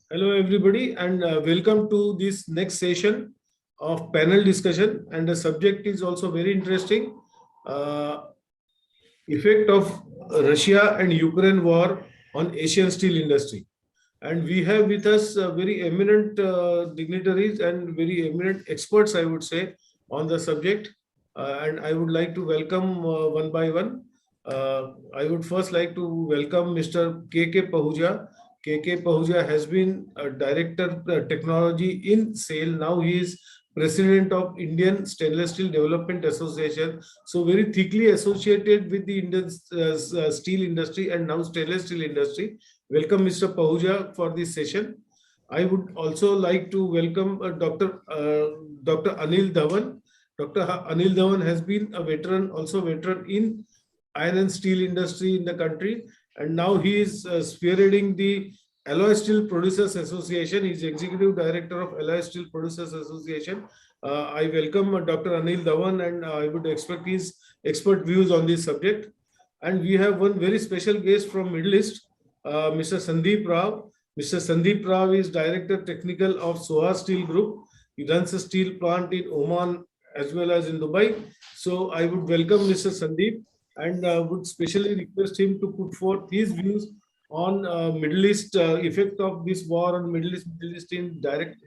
Hello, everybody, and welcome to this next session of panel discussion. And the subject is also very interesting. Uh, Effect of Russia and Ukraine war on Asian steel industry. And we have with us very eminent dignitaries and very eminent experts, I would say, on the subject. And I would like to welcome one by one. I would first like to welcome Mr. K.K. Pahuja. K.K. Pahuja has been a director technology in SAIL. Now he is president of Indian Stainless Steel Development Association. So very thickly associated with the Indian steel industry and now stainless steel industry. Welcome, Mr. Pahuja, for this session. I would also like to welcome Dr. Anil Dhawan. Dr. Anil Dhawan has been a veteran, also veteran in iron and steel industry in the country, and now he is spearheading the Alloy Steel Producers Association. He is executive director of Alloy Steel Producers Association. I welcome Dr. Anil Dhawan, and I would expect his expert views on this subject. And we have one very special guest from Middle East, Mr. Sundeep Rao. Mr. Sundeep Rao is Director Technical of Sohar Steel Group. He runs a steel plant in Oman as well as in Dubai. So I would welcome Mr. Sundeep and would specially request him to put forth his views on Middle East effect of this war on Middle East in direct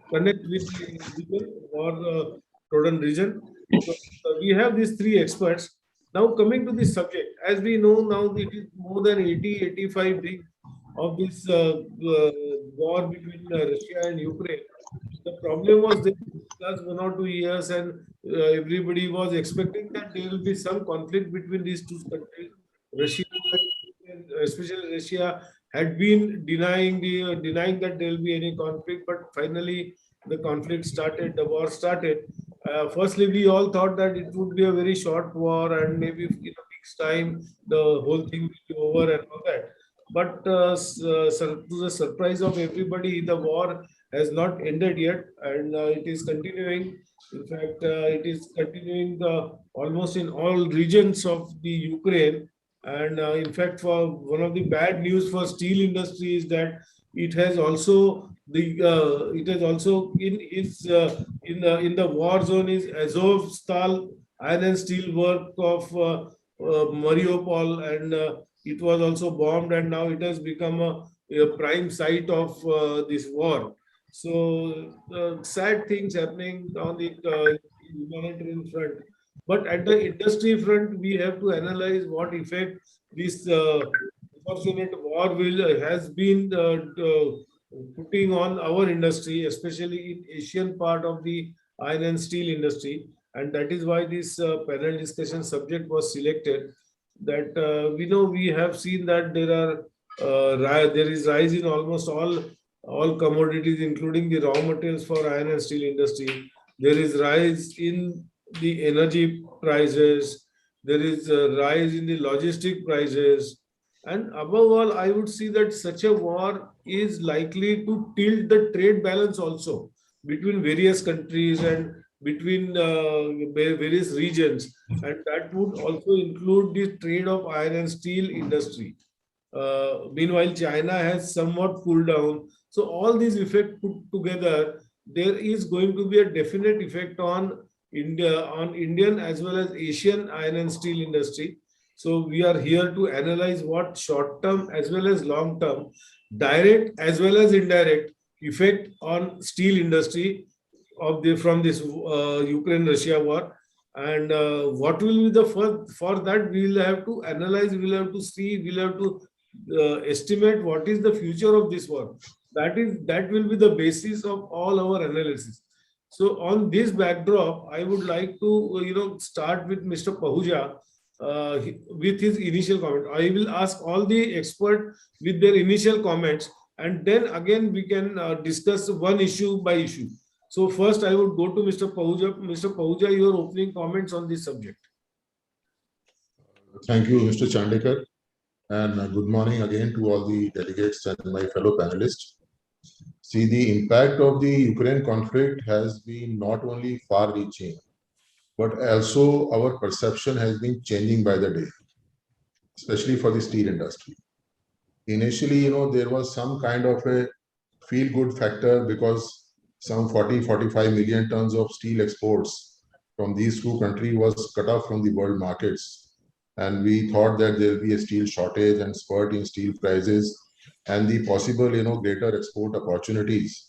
connect with the region or Jordan region. So we have these three experts. Now coming to this subject, as we know now it is more than 85 days of this war between Russia and Ukraine. The problem was that last 1 or 2 years, and everybody was expecting that there will be some conflict between these two countries. Russia, especially Russia, had been denying that there will be any conflict, but finally the conflict started, the war started. Firstly, we all thought that it would be a very short war, and maybe in a week's time the whole thing will be over and all that. But to the surprise of everybody, the war has not ended yet, and it is continuing. In fact, it is continuing almost in all regions of the Ukraine. And in fact, for one of the bad news for steel industry is that it has also in the war zone is Azovstal iron and steel work of Mariupol, and it was also bombed, and now it has become a prime site of this war. So sad things happening on the humanitarian front. But at the industry front, we have to analyze what effect this unfortunate war will has been putting on our industry, especially in Asian part of the iron and steel industry. And that is why this panel discussion subject was selected. That we know we have seen that there is rise in almost all commodities, including the raw materials for iron and steel industry. There is rise in the energy prices. There is a rise in the logistic prices. And above all, I would see that such a war is likely to tilt the trade balance also between various countries and between various regions. And that would also include the trade of iron and steel industry. Meanwhile, China has somewhat cooled down. So all these effects put together, there is going to be a definite effect on India, on Indian as well as Asian iron and steel industry. So we are here to analyze what short-term as well as long-term, direct as well as indirect effect on steel industry from this Ukraine-Russia war. And what will be the first, for that we will have to analyze, we will have to see, we will have to estimate what is the future of this war. That will be the basis of all our analysis. So on this backdrop, I would like to start with Mr. Pahuja with his initial comment. I will ask all the experts with their initial comments, and then again we can discuss one issue by issue. So first, I would go to Mr. Pahuja. Mr. Pahuja, your opening comments on this subject. Thank you, Mr. Chandekar, and good morning again to all the delegates and my fellow panelists. See, the impact of the Ukraine conflict has been not only far-reaching, but also our perception has been changing by the day, especially for the steel industry. Initially, there was some kind of a feel-good factor because some 40-45 million tons of steel exports from these two countries was cut off from the world markets. And we thought that there will be a steel shortage and spurt in steel prices and the possible, greater export opportunities.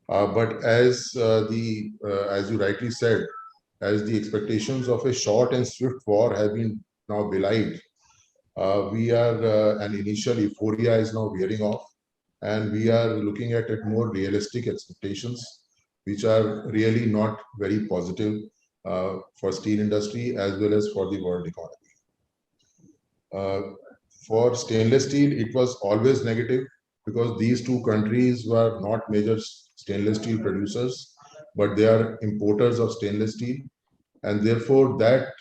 But as you rightly said, as the expectations of a short and swift war have been now belied, an initial euphoria is now wearing off, and we are looking at more realistic expectations, which are really not very positive for steel industry as well as for the world economy. For stainless steel, it was always negative because these two countries were not major stainless steel producers, but they are importers of stainless steel. And therefore, that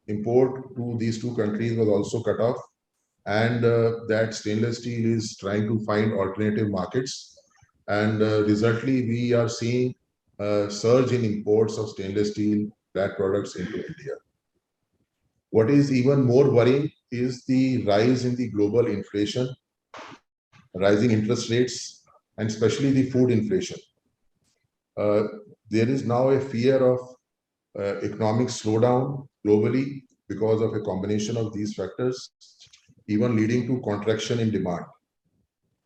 import to these two countries was also cut off. And that stainless steel is trying to find alternative markets. And resultantly, we are seeing a surge in imports of stainless steel flat products into India. What is even more worrying is the rise in the global inflation, rising interest rates, and especially the food inflation. There is now a fear of economic slowdown globally because of a combination of these factors, even leading to contraction in demand.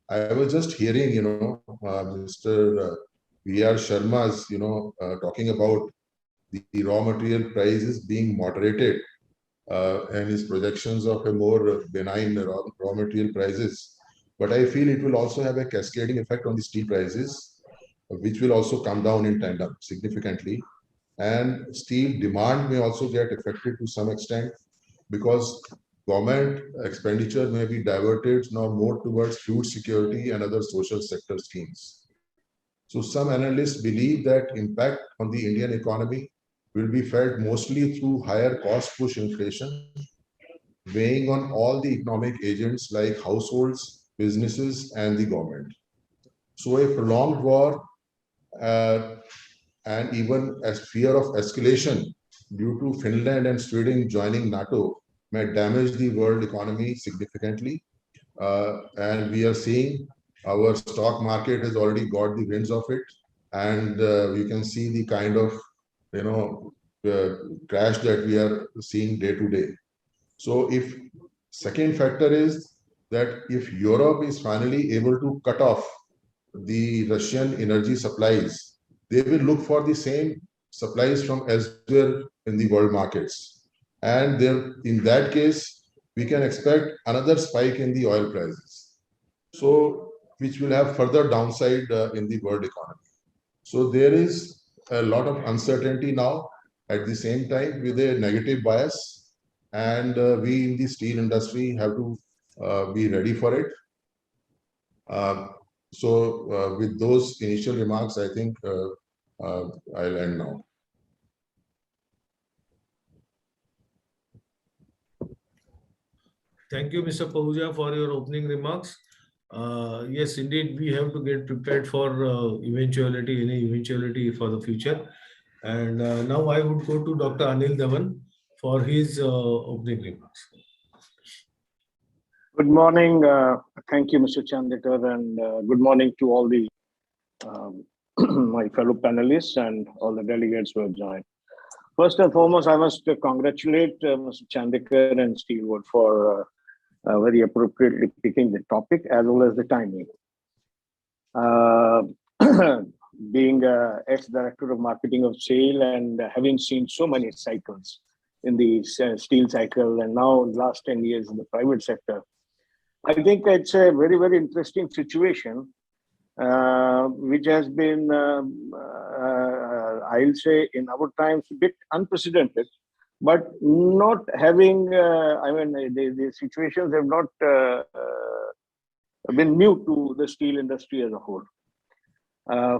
I was just hearing, Mr. V.R. Sharma's, talking about the raw material prices being moderated and his projections of a more benign raw material prices. But I feel it will also have a cascading effect on the steel prices, which will also come down in tandem significantly. And steel demand may also get affected to some extent because government expenditure may be diverted now more towards food security and other social sector schemes. So some analysts believe that impact on the Indian economy will be felt mostly through higher cost push inflation, weighing on all the economic agents like households, businesses, and the government. So a prolonged war and even as fear of escalation due to Finland and Sweden joining NATO may damage the world economy significantly. And we are seeing our stock market has already got the winds of it. And we can see the kind of, crash that we are seeing day to day. So if second factor is that if Europe is finally able to cut off the Russian energy supplies, they will look for the same supplies from elsewhere in the world markets. And there, in that case, we can expect another spike in the oil prices. So, which will have further downside in the world economy. So there is a lot of uncertainty now at the same time with a negative bias. And we in the steel industry have to be ready for it. So with those initial remarks, I think I'll end now. Thank you, Mr. Pahuja, for your opening remarks. Yes, indeed, we have to get prepared for any eventuality for the future. And now I would go to Dr. Anil Dhawan for his opening remarks. Good morning. Thank you, Mr. Chandekar, and good morning to all the my fellow panelists and all the delegates who have joined. First and foremost, I must congratulate Mr. Chandekar and Steelworld for very appropriately picking the topic as well as the timing. Being ex-director of marketing of SAIL and having seen so many cycles in the steel cycle and now last 10 years in the private sector, I think it's a very, very interesting situation, which has been, I'll say in our times, a bit unprecedented, but not having, the situations have not been new to the steel industry as a whole.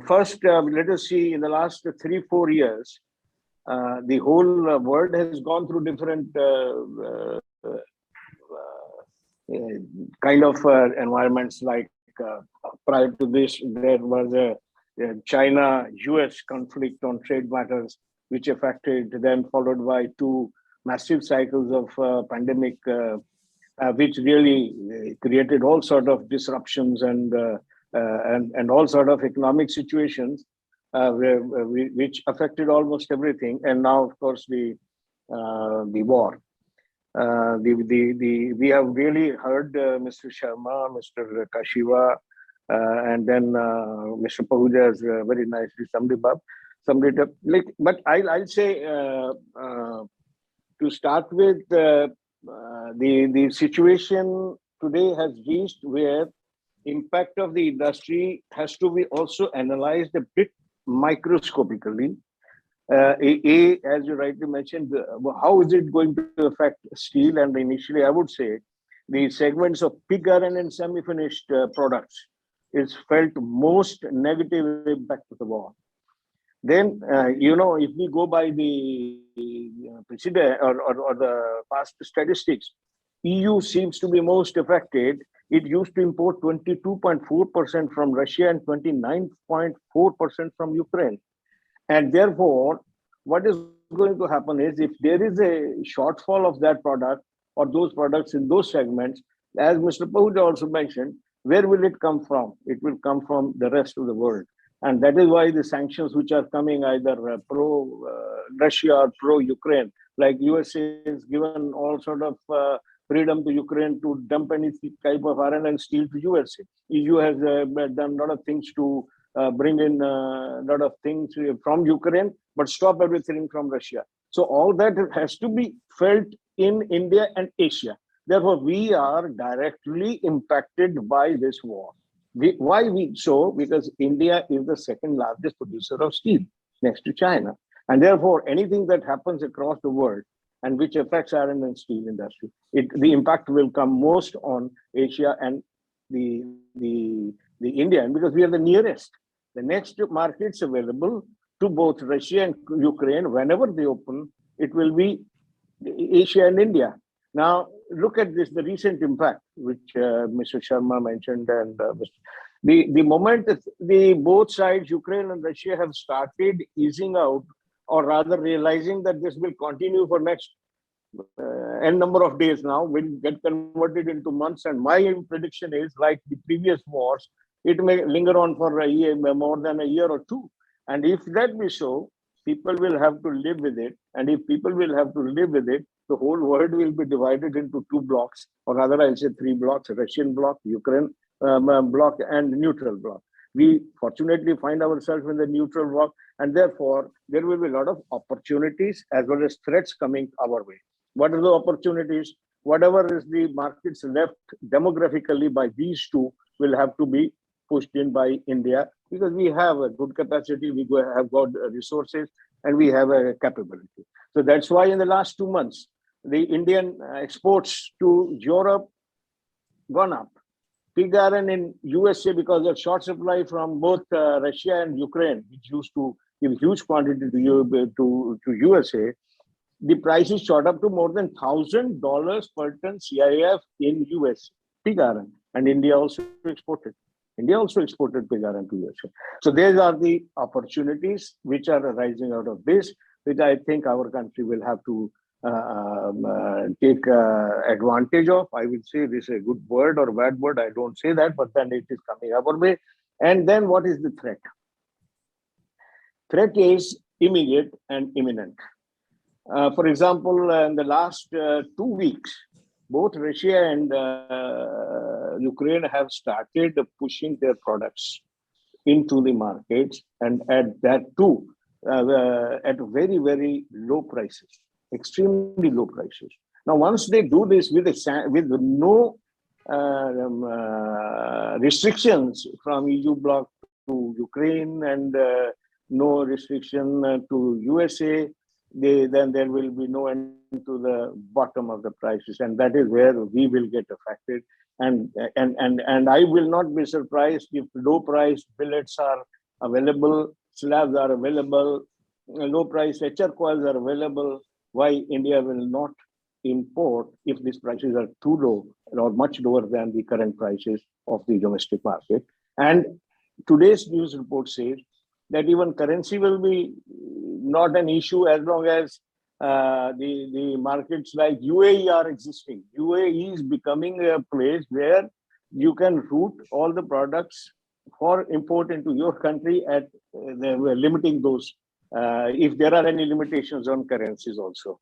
First, let us see, in the last 3-4 years, the whole world has gone through different kind of environments. Like prior to this, there was a China-US conflict on trade matters, which affected, then followed by 2 massive cycles of pandemic, which really created all sort of disruptions and and all sort of economic situations which affected almost everything. And now, of course, the war. We have really heard Mr. Sharma, Mr. Kashiva, and then Mr. Pahuja has very nicely summed it up. But I'll say to start with, the situation today has reached where impact of the industry has to be also analyzed a bit microscopically. As you rightly mentioned, how is it going to affect steel? And initially, I would say the segments of pig iron and semi-finished products is felt most negative impact of the war. Then, if we go by the precedent or the past statistics, EU seems to be most affected. It used to import 22.4% from Russia and 29.4% from Ukraine. And therefore, what is going to happen is if there is a shortfall of that product or those products in those segments, as Mr. Pahuja also mentioned, where will it come from? It will come from the rest of the world. And that is why the sanctions which are coming either pro-Russia or pro-Ukraine, like USA has given all sort of freedom to Ukraine to dump any type of iron and steel to USA. EU has done a lot of things to bring in a lot of things from Ukraine, but stop everything from Russia. So all that has to be felt in India and Asia. Therefore, we are directly impacted by this war. Why so? Because India is the second largest producer of steel next to China. And therefore, anything that happens across the world and which affects iron and steel industry, the impact will come most on Asia and the India, because we are the nearest. The next markets available to both Russia and Ukraine, whenever they open, it will be Asia and India. Now, look at this, the recent impact, which Mr. Sharma mentioned, and the moment that both sides, Ukraine and Russia, have started easing out, or rather realizing that this will continue for next n number of days now, will get converted into months. And my prediction is, like the previous wars, it may linger on for a year, more than a year or two. And if that be so, people will have to live with it. And if people will have to live with it, the whole world will be divided into two blocks, or rather I'll say three blocks: Russian bloc, Ukraine bloc, and neutral bloc. We fortunately find ourselves in the neutral bloc, and therefore there will be a lot of opportunities as well as threats coming our way. What are the opportunities? Whatever is the markets left demographically by these two will have to be pushed in by India, because we have a good capacity, we have got resources, and we have a capability. So that's why in the last 2 months, the Indian exports to Europe gone up. Pig iron in USA, because of short supply from both Russia and Ukraine, which used to give huge quantity to USA, the prices shot up to more than $1,000 per ton CIF in US, pig iron, and India also exported. India also exported pig iron to USA. So these are the opportunities which are arising out of this, which I think our country will have to take advantage of. I would say this is a good word or bad word, I don't say that, but then it is coming our way. And then what is the threat? Threat is immediate and imminent. For example, in the last 2 weeks, both Russia and Ukraine have started pushing their products into the markets, and at that too, at very, very low prices, extremely low prices. Now, once they do this with no restrictions from EU bloc to Ukraine and no restriction to USA, then there will be no end to the bottom of the prices, and that is where we will get affected. And I will not be surprised if low price billets are available, slabs are available, low price HR coils are available. Why India will not import if these prices are too low or much lower than the current prices of the domestic market? And today's news report says that even currency will be not an issue as long as the markets like UAE are existing. UAE is becoming a place where you can route all the products for import into your country at they were limiting those, if there are any limitations on currencies also.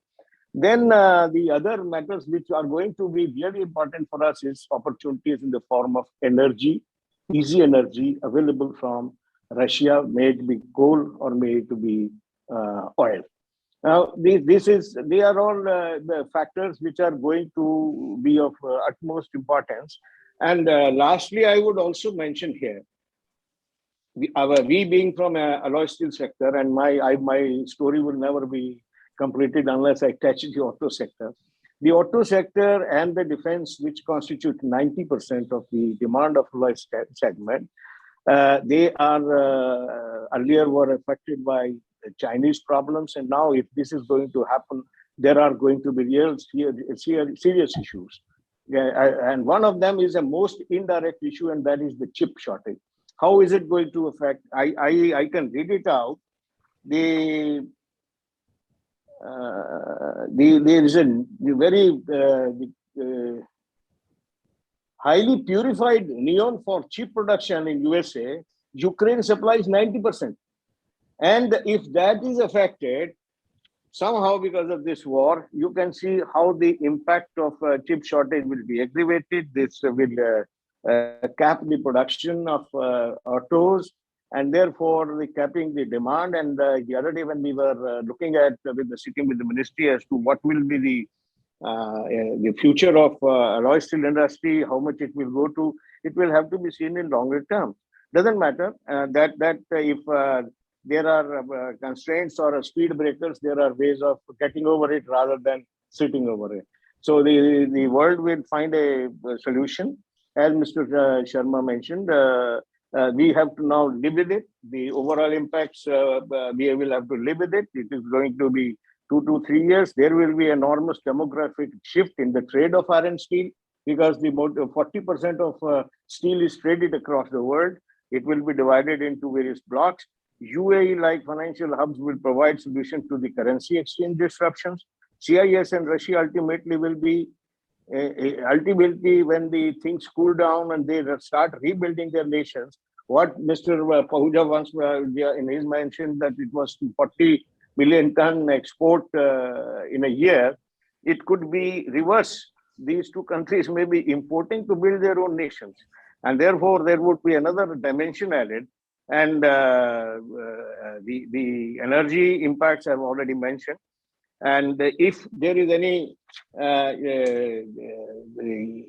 Then the other matters which are going to be very important for us is opportunities in the form of energy, easy energy available from Russia, may it be coal or may it be oil. Now, they are all the factors which are going to be of utmost importance. And lastly, I would also mention here, we being from a alloy steel sector, and my story will never be completed unless I touch the auto sector. The auto sector and the defense, which constitute 90% of the demand of alloy segment, they are earlier were affected by Chinese problems, and now if this is going to happen, there are going to be real serious issues. And one of them is a most indirect issue, and that is the chip shortage. How is it going to affect? I can read it out. There is a very highly purified neon for chip production in USA. Ukraine supplies 90%. And if that is affected, somehow because of this war, you can see how the impact of chip shortage will be aggravated. This will cap the production of autos, and therefore the capping the demand. And the other day when we were looking at sitting with the ministry as to what will be the future of alloy steel industry, how much it will go to, it will have to be seen in longer term. Doesn't matter that if there are constraints or speed breakers, there are ways of getting over it rather than sitting over it. So the world will find a solution. As Mr. Sharma mentioned, we have to now live with it. The overall impacts, we will have to live with it. It is going to be 2 to 3 years. There will be enormous demographic shift in the trade of iron steel, because the 40% of steel is traded across the world. It will be divided into various blocks. UAE, like financial hubs, will provide solutions to the currency exchange disruptions. CIS and Russia ultimately will be, when the things cool down and they start rebuilding their nations. What Mr. Pahuja once in his mentioned that it was 40 million ton export in a year, it could be reverse. These two countries may be importing to build their own nations. And therefore, there would be another dimension added. And the energy impacts I've already mentioned. And if there is any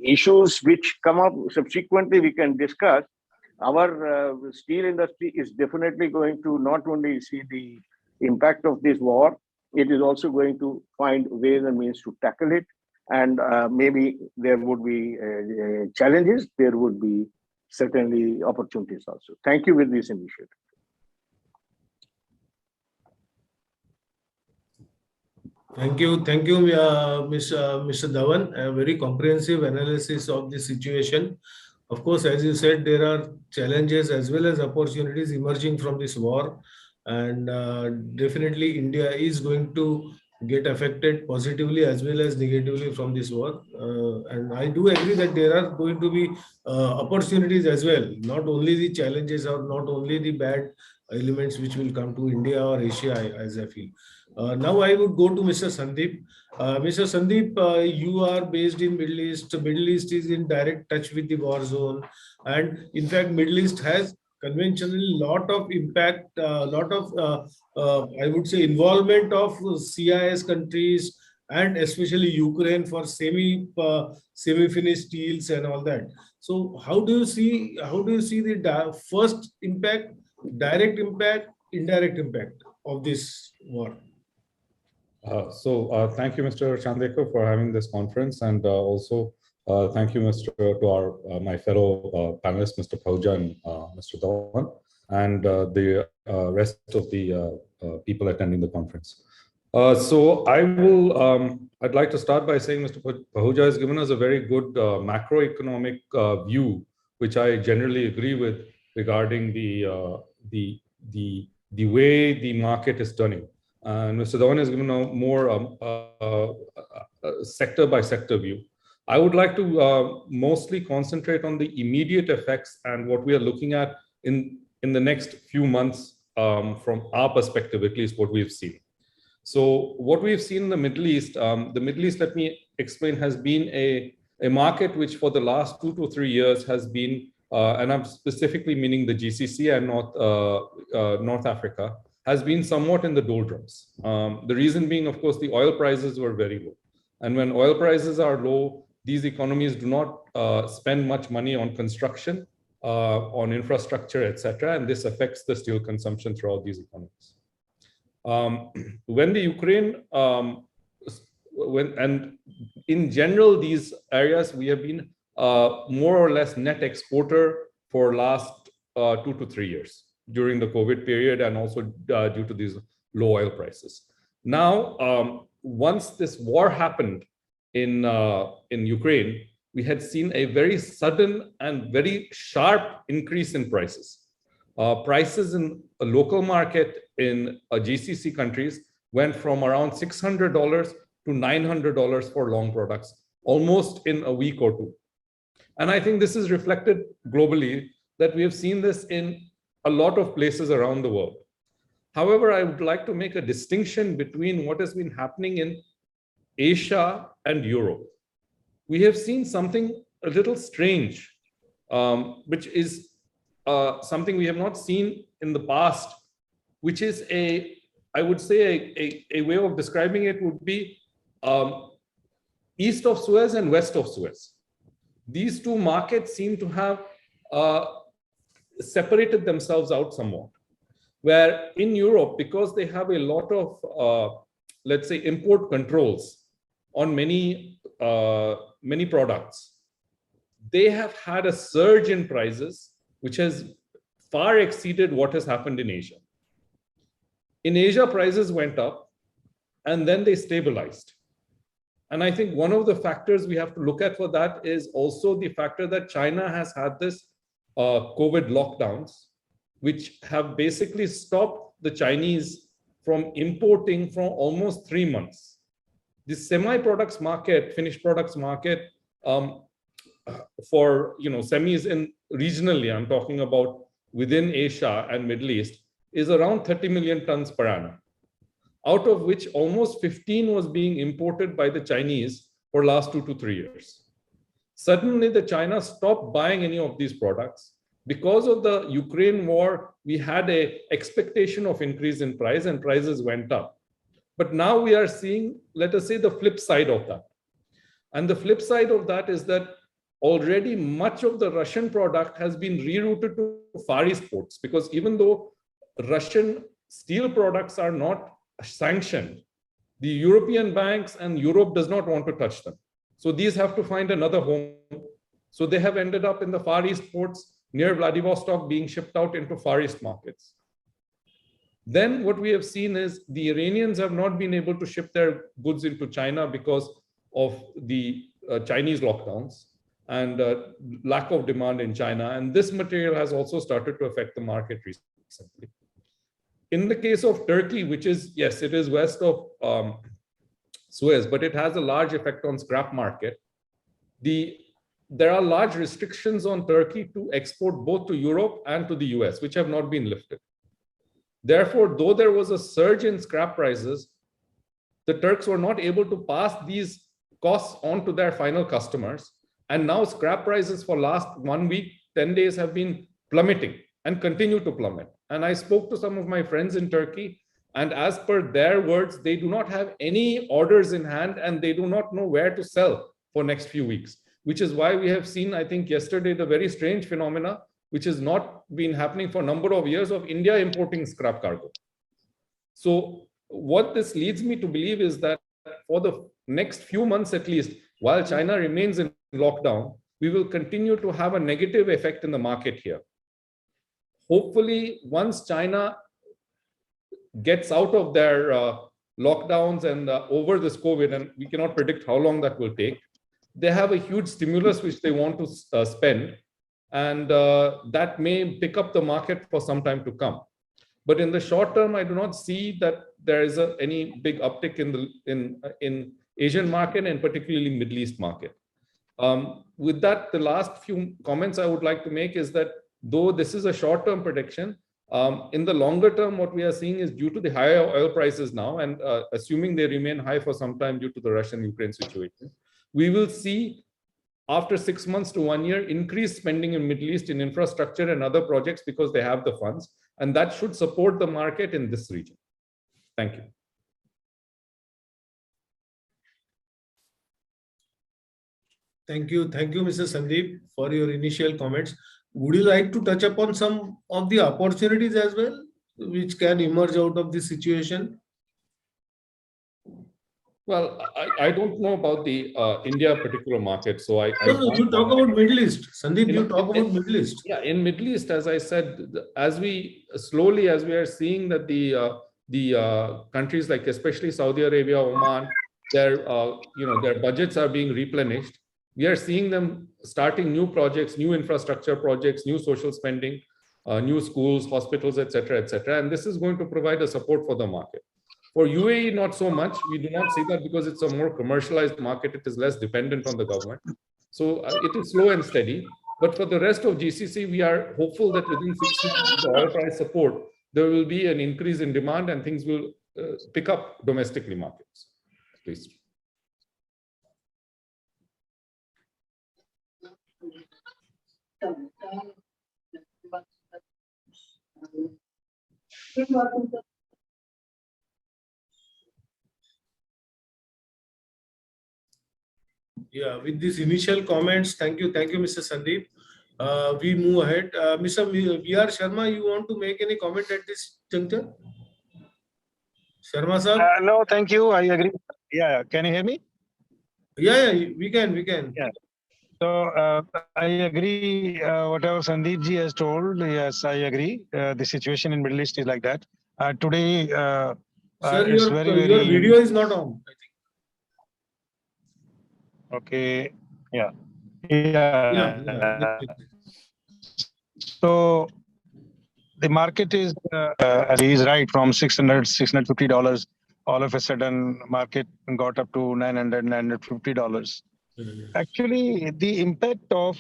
issues which come up subsequently, we can discuss. Our steel industry is definitely going to not only see the impact of this war, it is also going to find ways and means to tackle it. And maybe there would be challenges, there would be certainly opportunities also. Thank you with this initiative. Thank you, Mr. Dhawan. A very comprehensive analysis of the situation. Of course, as you said, there are challenges as well as opportunities emerging from this war, and definitely India is going to get affected positively as well as negatively from this war. And I do agree that there are going to be opportunities as well, not only the challenges or not only the bad elements which will come to India or Asia, as I feel. Now I would go to Mr. Sundeep. Mr. Sundeep, you are based in Middle East. Middle East is in direct touch with the war zone. And in fact, Middle East has conventionally lot of impact, I would say involvement of CIS countries and especially Ukraine for semi-finished steels and all that. So how do you see the first impact, direct impact, indirect impact of this war? Thank you, Mr. Chandekar, for having this conference, and also thank you, to our my fellow panelists, Mr. Pahuja and Mr. Dhawan, and the rest of the people attending the conference. I'd like to start by saying Mr. Pahuja has given us a very good macroeconomic view, which I generally agree with, regarding the way the market is turning. And Mr. Dhawan has given a more sector by sector view. I would like to mostly concentrate on the immediate effects and what we are looking at in the next few months from our perspective, at least what we've seen. So what we've seen in the Middle East, let me explain, has been a market which for the last 2 to 3 years has been, and I'm specifically meaning the GCC and North Africa, has been somewhat in the doldrums. The reason being, of course, the oil prices were very low. And when oil prices are low, these economies do not spend much money on construction, on infrastructure, etc. And this affects the steel consumption throughout these economies. When the Ukraine, and in general, these areas, we have been more or less net exporter for last 2 to 3 years during the COVID period, and also due to these low oil prices. Now, once this war happened in Ukraine, we had seen a very sudden and very sharp increase in prices. Prices in a local market in GCC countries went from around $600 to $900 for long products, almost in a week or two. And I think this is reflected globally, that we have seen this in a lot of places around the world. However, I would like to make a distinction between what has been happening in Asia and Europe. We have seen something a little strange, which is something we have not seen in the past, which is I would say a way of describing it would be east of Suez and west of Suez. These two markets seem to have separated themselves out somewhat, where in Europe, because they have a lot of, let's say, import controls on many products, they have had a surge in prices, which has far exceeded what has happened in Asia. In Asia, prices went up and then they stabilized. And I think one of the factors we have to look at for that is also the factor that China has had this COVID lockdowns, which have basically stopped the Chinese from importing for almost 3 months. The semi-products market, finished products market, for semis in regionally, I'm talking about within Asia and Middle East, is around 30 million tons per annum, out of which almost 15 was being imported by the Chinese for last 2 to 3 years. Suddenly, the China stopped buying any of these products. Because of the Ukraine war, we had an expectation of increase in price and prices went up. But now we are seeing, let us say, the flip side of that. And the flip side of that is that already much of the Russian product has been rerouted to Far East ports, because even though Russian steel products are not sanctioned, the European banks and Europe does not want to touch them. So these have to find another home. So they have ended up in the Far East ports near Vladivostok, being shipped out into Far East markets. Then what we have seen is the Iranians have not been able to ship their goods into China because of the Chinese lockdowns and lack of demand in China. And this material has also started to affect the market recently. In the case of Turkey, which is, yes, it is west of Suez, but it has a large effect on scrap market. There are large restrictions on Turkey to export both to Europe and to the US, which have not been lifted. Therefore, though there was a surge in scrap prices, the Turks were not able to pass these costs on to their final customers. And now scrap prices for last 1 week, 10 days have been plummeting and continue to plummet. And I spoke to some of my friends in Turkey, and as per their words, they do not have any orders in hand and they do not know where to sell for next few weeks, which is why we have seen, I think yesterday, the very strange phenomena, which has not been happening for a number of years, of India importing scrap cargo. So what this leads me to believe is that for the next few months at least, while China remains in lockdown, we will continue to have a negative effect in the market here. Hopefully, once China gets out of their lockdowns and over this COVID, and we cannot predict how long that will take, they have a huge stimulus which they want to spend, and that may pick up the market for some time to come. But in the short term, I do not see that there is any big uptick in Asian market and particularly Middle East market. With that, the last few comments I would like to make is that though this is a short-term prediction, in the longer term, what we are seeing is due to the higher oil prices now, and assuming they remain high for some time due to the Russian-Ukraine situation, we will see after 6 months to 1 year, increased spending in Middle East in infrastructure and other projects because they have the funds, and that should support the market in this region. Thank you. Thank you, Mr. Sundeep, for your initial comments. Would you like to touch upon some of the opportunities as well, which can emerge out of this situation? Well, I don't know about the India particular market, so No, you talk about Middle East. Sandeep, you talk about Middle East. Yeah, in Middle East, as I said, as we are seeing that the countries like especially Saudi Arabia, Oman, their budgets are being replenished. We are seeing them starting new projects, new infrastructure projects, new social spending, new schools, hospitals, etc., etc. And this is going to provide a support for the market. For UAE, not so much. We do not see that because it's a more commercialized market. It is less dependent on the government. So it is slow and steady. But for the rest of GCC, we are hopeful that within 6 months of the oil price support, there will be an increase in demand and things will pick up domestically markets. Please. Yeah, with these initial comments, thank you, Mr. Sandeep. We move ahead. Mr. VR Sharma, you want to make any comment at this juncture? Sharma sir? No, thank you. I agree. Yeah, can you hear me? Yeah, we can. Yeah. So I agree. Whatever Sandeep ji has told, yes, I agree. The situation in Middle East is like that. Today, Sir, it's your very video is not on, I think. Okay. Yeah. Yeah. So the market is, as he is right, from $650, all of a sudden market got up to $900, $950. Actually, the impact of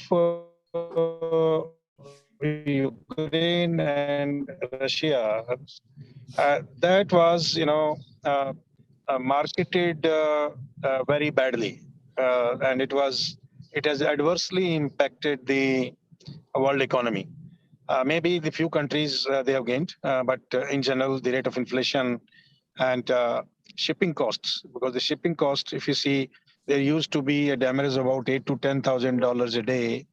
Ukraine and Russia, that was, marketed very badly, and it has adversely impacted the world economy. Maybe the few countries they have gained, but in general, the rate of inflation and shipping costs, because the shipping cost, if you see, there used to be a damage of about $8,000 to $10,000 a day,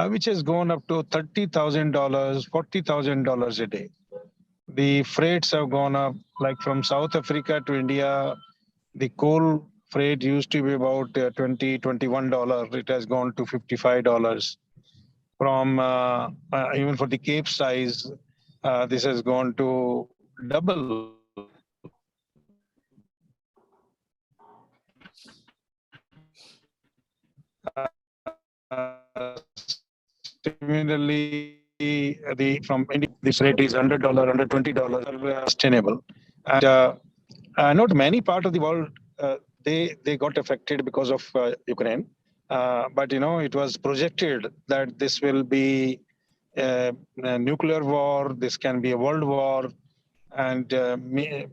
which has gone up to $30,000, $40,000 a day. The freights have gone up, like from South Africa to India, the coal freight used to be about $20, $21. It has gone to $55. From even for the Cape size, this has gone to double. Similarly, from India, this rate is $100, $120 sustainable. And not many parts of the world they got affected because of Ukraine. But it was projected that this will be a nuclear war. This can be a world war, and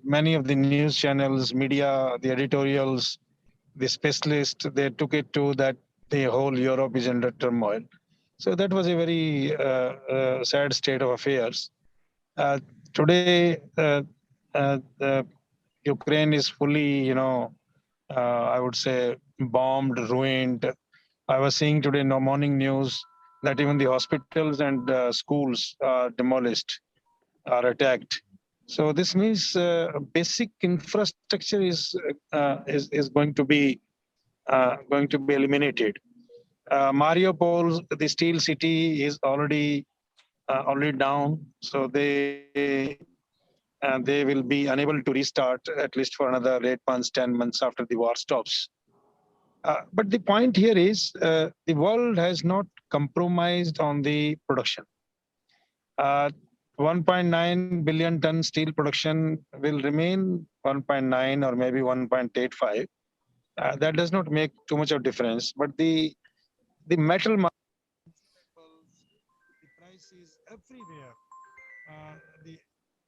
many of the news channels, media, the editorials, the specialists, they took it to that the whole Europe is under turmoil. So that was a very sad state of affairs. Today, Ukraine is fully, I would say, bombed, ruined. I was seeing today in the morning news that even the hospitals and schools are demolished, are attacked. So this means basic infrastructure is going to be eliminated. Mariupol, the steel city, is already down, so they will be unable to restart at least for another 8 months, 10 months after the war stops. But the point here is the world has not compromised on the production. 1.9 billion ton steel production will remain 1.9 or maybe 1.85. That does not make too much of difference. But the metal market, the price is everywhere the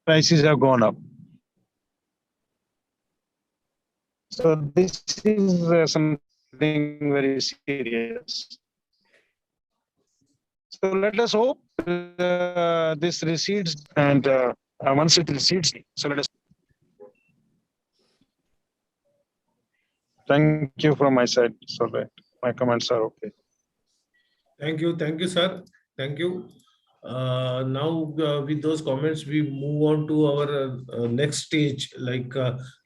prices have gone up. So this is something very serious. So let us hope this recedes, and once it recedes, so let us. Thank you from my side, so that my comments are okay. Thank you, sir. Thank you. Now, with those comments, we move on to our next stage.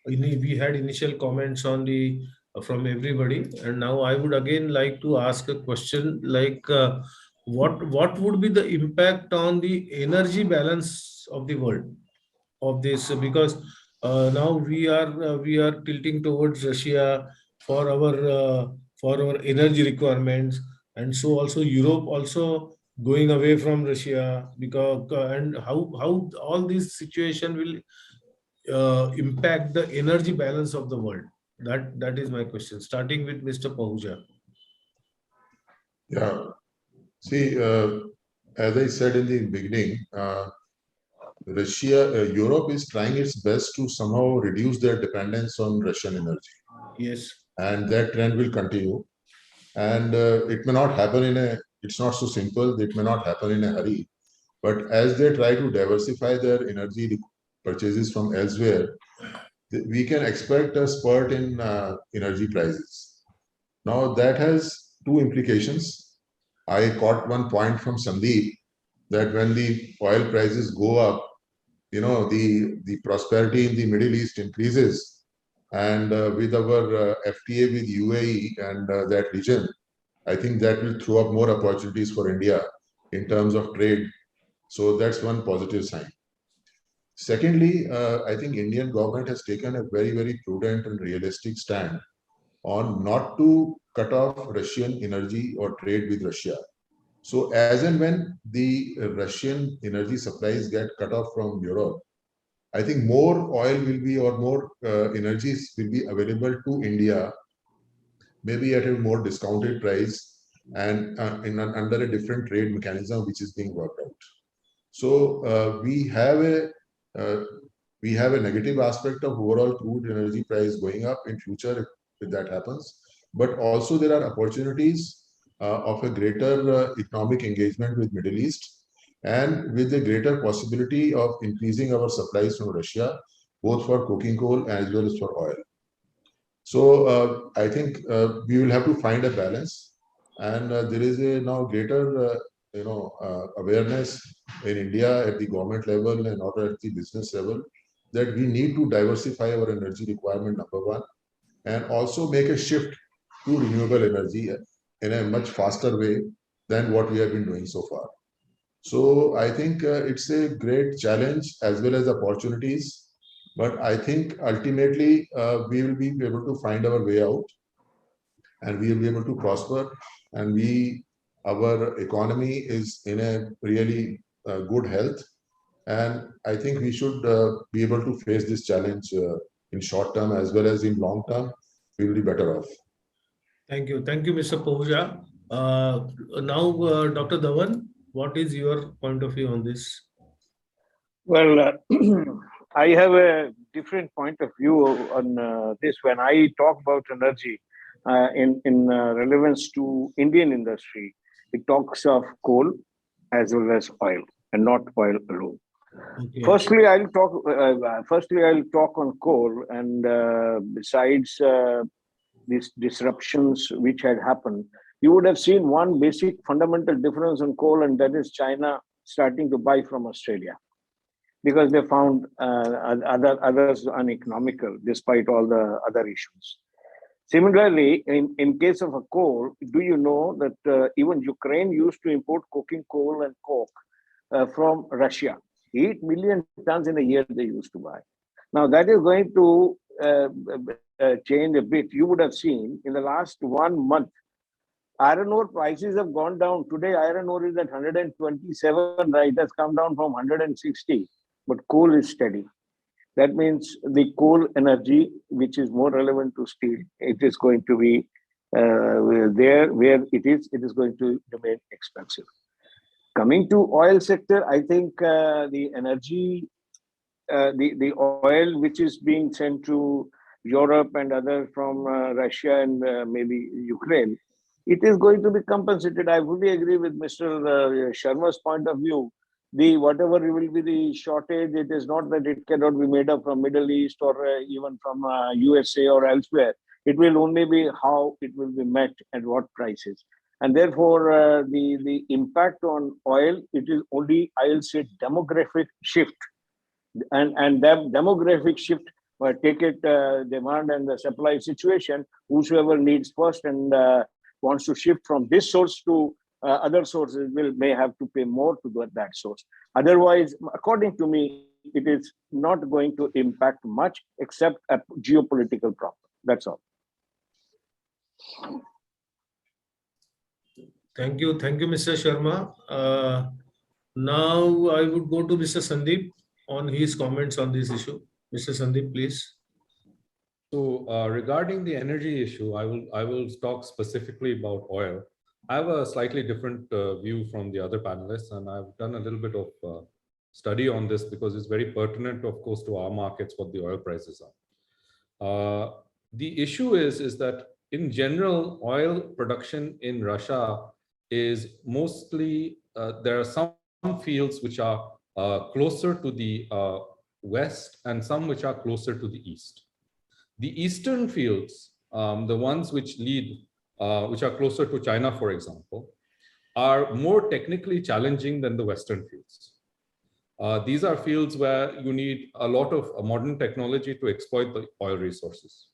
We had initial comments on the from everybody, and now I would again like to ask a question what would be the impact on the energy balance of the world of this? Because now we are tilting towards Russia for our energy requirements, and so also Europe also going away from Russia, because and how all this situation will impact the energy balance of the world. That is my question, starting with Mr. Pahuja. Yeah. See, as I said in the beginning, Europe is trying its best to somehow reduce their dependence on Russian energy. Yes. And that trend will continue. And it may not happen it's not so simple, it may not happen in a hurry. But as they try to diversify their energy purchases from elsewhere, we can expect a spurt in energy prices. Now, that has two implications. I caught one point from Sundeep that when the oil prices go up, the prosperity in the Middle East increases. And with our FTA with UAE and that region, I think that will throw up more opportunities for India in terms of trade. So that's one positive sign. Secondly, I think Indian government has taken a very, very prudent and realistic stand on not to cut off Russian energy or trade with Russia. So as and when the Russian energy supplies get cut off from Europe, I think more oil will be, or more energies will be available to India, maybe at a more discounted price and under a different trade mechanism which is being worked out. So we have a negative aspect of overall crude energy price going up in future if that happens. But also there are opportunities of a greater economic engagement with Middle East, and with a greater possibility of increasing our supplies from Russia, both for coking coal as well as for oil. So I think we will have to find a balance, and there is a now greater awareness in India at the government level and also at the business level that we need to diversify our energy requirement, number one, and also make a shift to renewable energy in a much faster way than what we have been doing so far. So I think it's a great challenge as well as opportunities, but I think ultimately we will be able to find our way out, and we will be able to prosper, and our economy is in a really good health, and I think we should be able to face this challenge in short term as well as in long term. We will be better off. Thank you, Mr. Pahuja. Now, Dr. Dhawan, what is your point of view on this? Well, I have a different point of view on this. When I talk about energy in relevance to Indian industry, it talks of coal as well as oil, and not oil alone. Okay. Firstly, I'll talk on coal, and besides these disruptions which had happened, you would have seen one basic fundamental difference on coal, and that is China starting to buy from Australia, because they found others uneconomical despite all the other issues. Similarly, in case of a coal, do you know that even Ukraine used to import coking coal and coke from Russia? 8 million tons in a year they used to buy. Now that is going to change a bit. You would have seen in the last 1 month, iron ore prices have gone down. Today, iron ore is at 127, right? It has come down from 160, but coal is steady. That means the coal energy, which is more relevant to steel, it is going to be there where it is going to remain expensive. Coming to oil sector, I think the energy, the oil which is being sent to Europe and other from Russia and maybe Ukraine, it is going to be compensated. I fully agree with Mr. Sharma's point of view. The whatever will be the shortage, it is not that it cannot be made up from Middle East or even from USA or elsewhere. It will only be how it will be met at what prices. And therefore, the impact on oil, it is only, I'll say, demographic shift. And that demographic shift, take it demand and the supply situation, whosoever needs first and wants to shift from this source to other sources may have to pay more to that source. Otherwise, according to me, it is not going to impact much except a geopolitical problem. That's all. Thank you, Mr. Sharma. Now I would go to Mr. Sundeep on his comments on this issue. Mr. Sundeep, please. So regarding the energy issue, I will talk specifically about oil. I have a slightly different view from the other panelists, and I've done a little bit of study on this because it's very pertinent, of course, to our markets, what the oil prices are. The issue is that in general, oil production in Russia is mostly, there are some fields which are closer to the west and some which are closer to the east. The eastern fields, the ones which lead, which are closer to China, for example, are more technically challenging than the western fields. These are fields where you need a lot of modern technology to exploit the oil resources.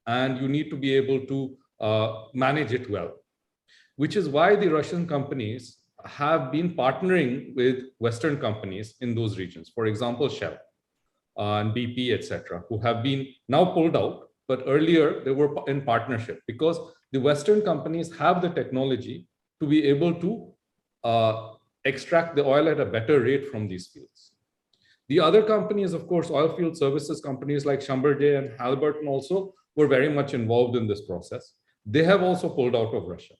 And you need to be able to manage it well, which is why the Russian companies have been partnering with Western companies in those regions. For example, Shell and BP, etc., who have been now pulled out, but earlier they were in partnership because the Western companies have the technology to be able to extract the oil at a better rate from these fields. The other companies, of course, oil field services companies like Schlumberger and Halliburton also were very much involved in this process. They have also pulled out of Russia.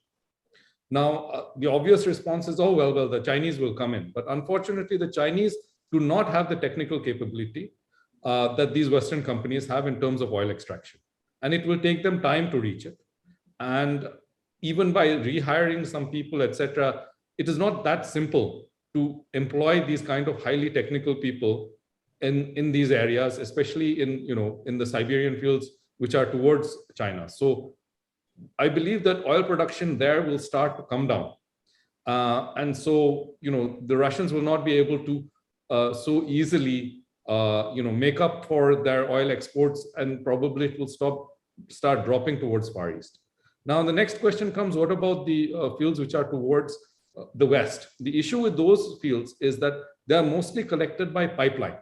Now, the obvious response is, oh, well, the Chinese will come in. But unfortunately, the Chinese do not have the technical capability that these Western companies have in terms of oil extraction. And it will take them time to reach it. And even by rehiring some people, etc., it is not that simple to employ these kind of highly technical people in these areas, especially in the Siberian fields, which are towards China. So I believe that oil production there will start to come down. And so, the Russians will not be able to so easily, make up for their oil exports, and probably it will start dropping towards Far East. Now, the next question comes, what about the fields which are towards the West? The issue with those fields is that they are mostly collected by pipeline,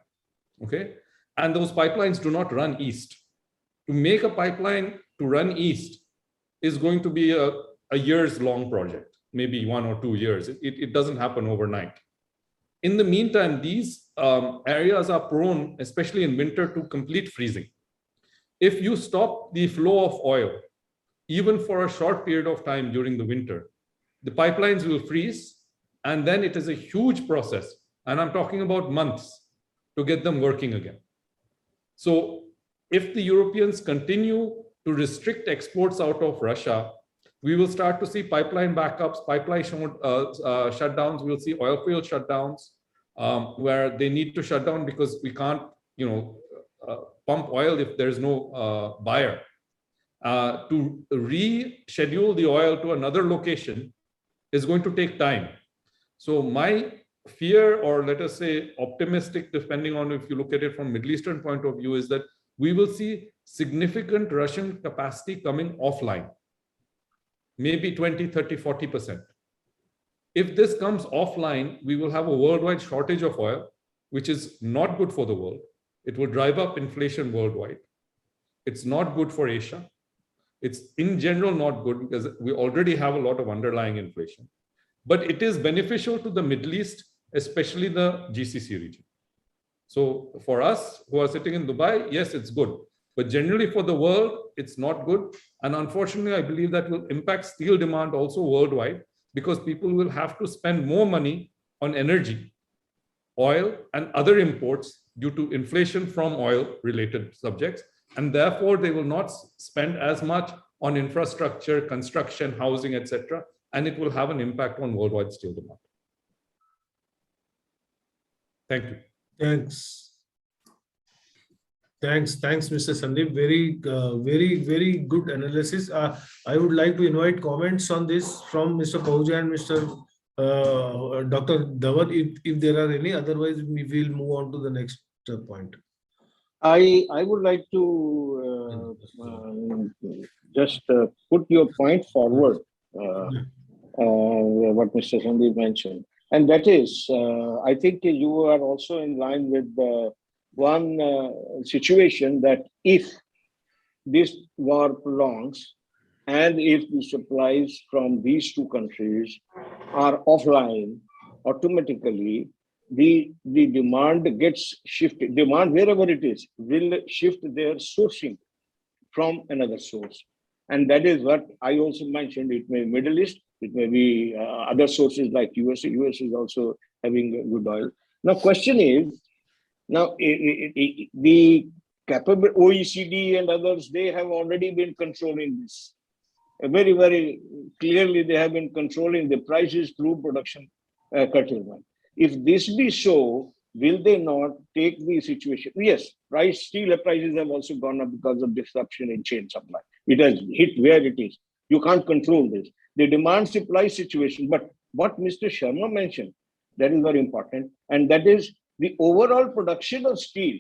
okay? And those pipelines do not run east. To make a pipeline to run east is going to be a years-long project, maybe 1 or 2 years. It doesn't happen overnight. In the meantime, these areas are prone, especially in winter, to complete freezing. If you stop the flow of oil, even for a short period of time during the winter, the pipelines will freeze, and then it is a huge process. And I'm talking about months to get them working again. So if the Europeans continue to restrict exports out of Russia, we will start to see pipeline backups, pipeline shutdowns. We'll see oil field shutdowns where they need to shut down because we can't, pump oil if there's no buyer. To reschedule the oil to another location is going to take time. So my fear, or let us say optimistic, depending on if you look at it from Middle Eastern point of view, is that we will see significant Russian capacity coming offline, maybe 20, 30, 40%. If this comes offline, we will have a worldwide shortage of oil, which is not good for the world. It will drive up inflation worldwide. It's not good for Asia. It's in general not good because we already have a lot of underlying inflation. But it is beneficial to the Middle East, especially the GCC region. So for us who are sitting in Dubai, yes, it's good. But generally for the world, it's not good. And unfortunately, I believe that will impact steel demand also worldwide because people will have to spend more money on energy, oil, and other imports due to inflation from oil-related subjects, and therefore they will not spend as much on infrastructure, construction, housing, etc., and it will have an impact on worldwide steel demand. Thank you. Thanks, Mr. Sundeep. Very good analysis. I would like to invite comments on this from Mr. Pahuja and Mr. Dr. Dhawan, if there are any. Otherwise, we will move on to the next point. I would like to just put your point forward, what Mr. Sundeep mentioned. And that is, I think you are also in line with one situation that if this war prolongs and if the supplies from these two countries are offline, automatically the demand gets shifted. Demand, wherever it is, will shift their sourcing from another source. And that is what I also mentioned. It may be Middle East, it may be other sources like US. US is also having good oil. Now, question is, now the capable OECD and others, they have already been controlling this. Very, very clearly, they have been controlling the prices through production curtailment. If this be so, will they not take the situation? Yes, steel prices have also gone up because of disruption in chain supply. It has hit where it is. You can't control this. The demand supply situation, but what Mr. Sharma mentioned, that is very important. And that is the overall production of steel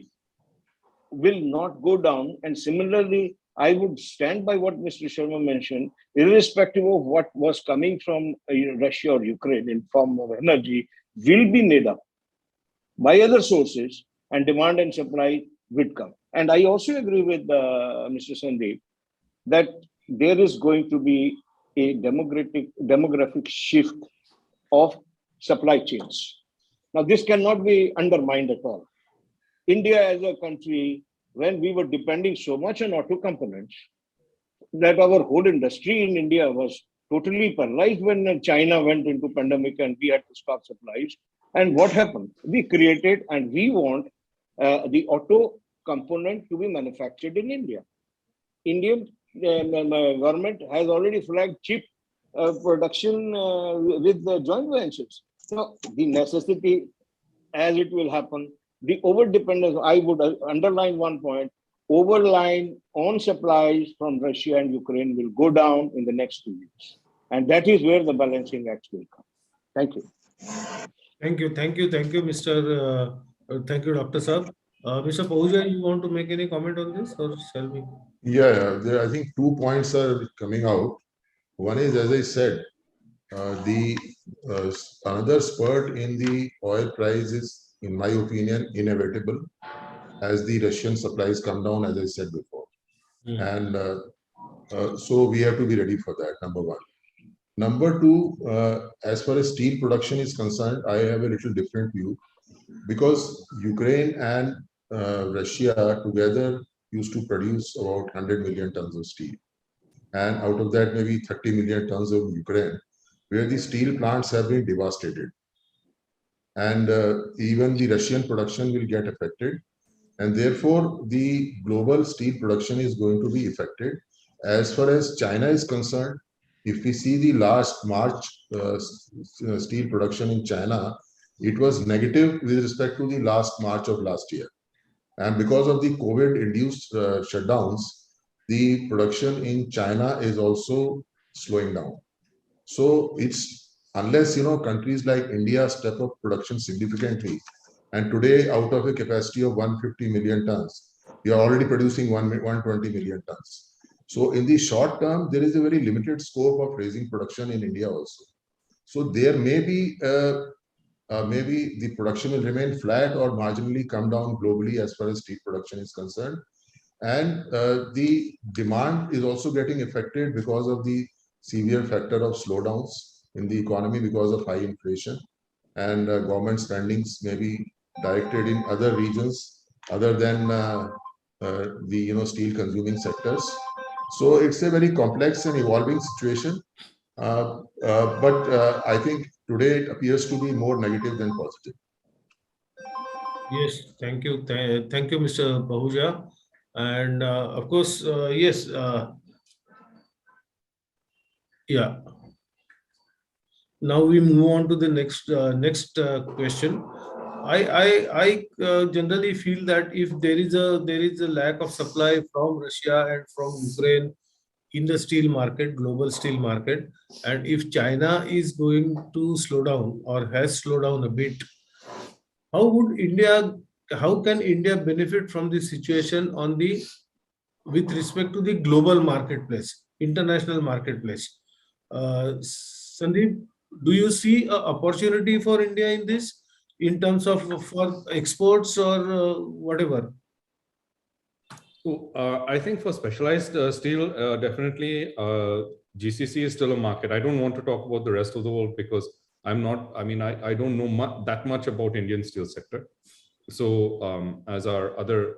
will not go down. And similarly, I would stand by what Mr. Sharma mentioned, irrespective of what was coming from Russia or Ukraine in form of energy, will be made up by other sources, and demand and supply will come. And I also agree with Mr. Sundeep that there is going to be a demographic shift of supply chains. Now, this cannot be undermined at all. India as a country, when we were depending so much on auto components, that our whole industry in India was totally paralyzed when China went into pandemic and we had to stop supplies. And what happened? We created, and we want the auto component to be manufactured in India. Indian government has already flagged chip production with the joint ventures. So the necessity, as it will happen, the over-dependence, I would underline one point, overline on supplies from Russia and Ukraine will go down in the next 2 years. And that is where the balancing act will come. Thank you. Thank you, Mr. Thank you, Dr. Saab. Mr. Pahuja, you want to make any comment on this, or shall we? Yeah, I think 2 points are coming out. One is, as I said, another spurt in the oil price is, in my opinion, inevitable as the Russian supplies come down, as I said before. And so we have to be ready for that, number one. Number two, as far as steel production is concerned, I have a little different view, because Ukraine and Russia together used to produce about 100 million tons of steel. And out of that, maybe 30 million tons of Ukraine, where the steel plants have been devastated. And even the Russian production will get affected. And therefore, the global steel production is going to be affected. As far as China is concerned, if we see the last March steel production in China, it was negative with respect to the last March of last year. And because of the COVID-induced shutdowns, the production in China is also slowing down. So it's, unless, countries like India step up production significantly, and today out of a capacity of 150 million tons, we are already producing 120 million tons. So in the short term, there is a very limited scope of raising production in India also. So there may be, maybe the production will remain flat or marginally come down globally as far as steel production is concerned. And the demand is also getting affected because of the severe factor of slowdowns in the economy because of high inflation, and government spendings may be directed in other regions other than the steel consuming sectors. So it's a very complex and evolving situation. But I think today it appears to be more negative than positive. Yes, thank you. Thank you, Mr. Pahuja. And of course, yes, yeah. Now we move on to the next question. I generally feel that if there is a lack of supply from Russia and from Ukraine in the steel market, global steel market, and if China is going to slow down or has slowed down a bit, how would India, how can India benefit from this situation on the with respect to the global marketplace, international marketplace? Sandeep, do you see an opportunity for India in this, in terms of for exports or whatever? So I think for specialized steel, definitely GCC is still a market. I don't want to talk about the rest of the world because I'm not, I mean, I don't know that much about Indian steel sector. So as our other,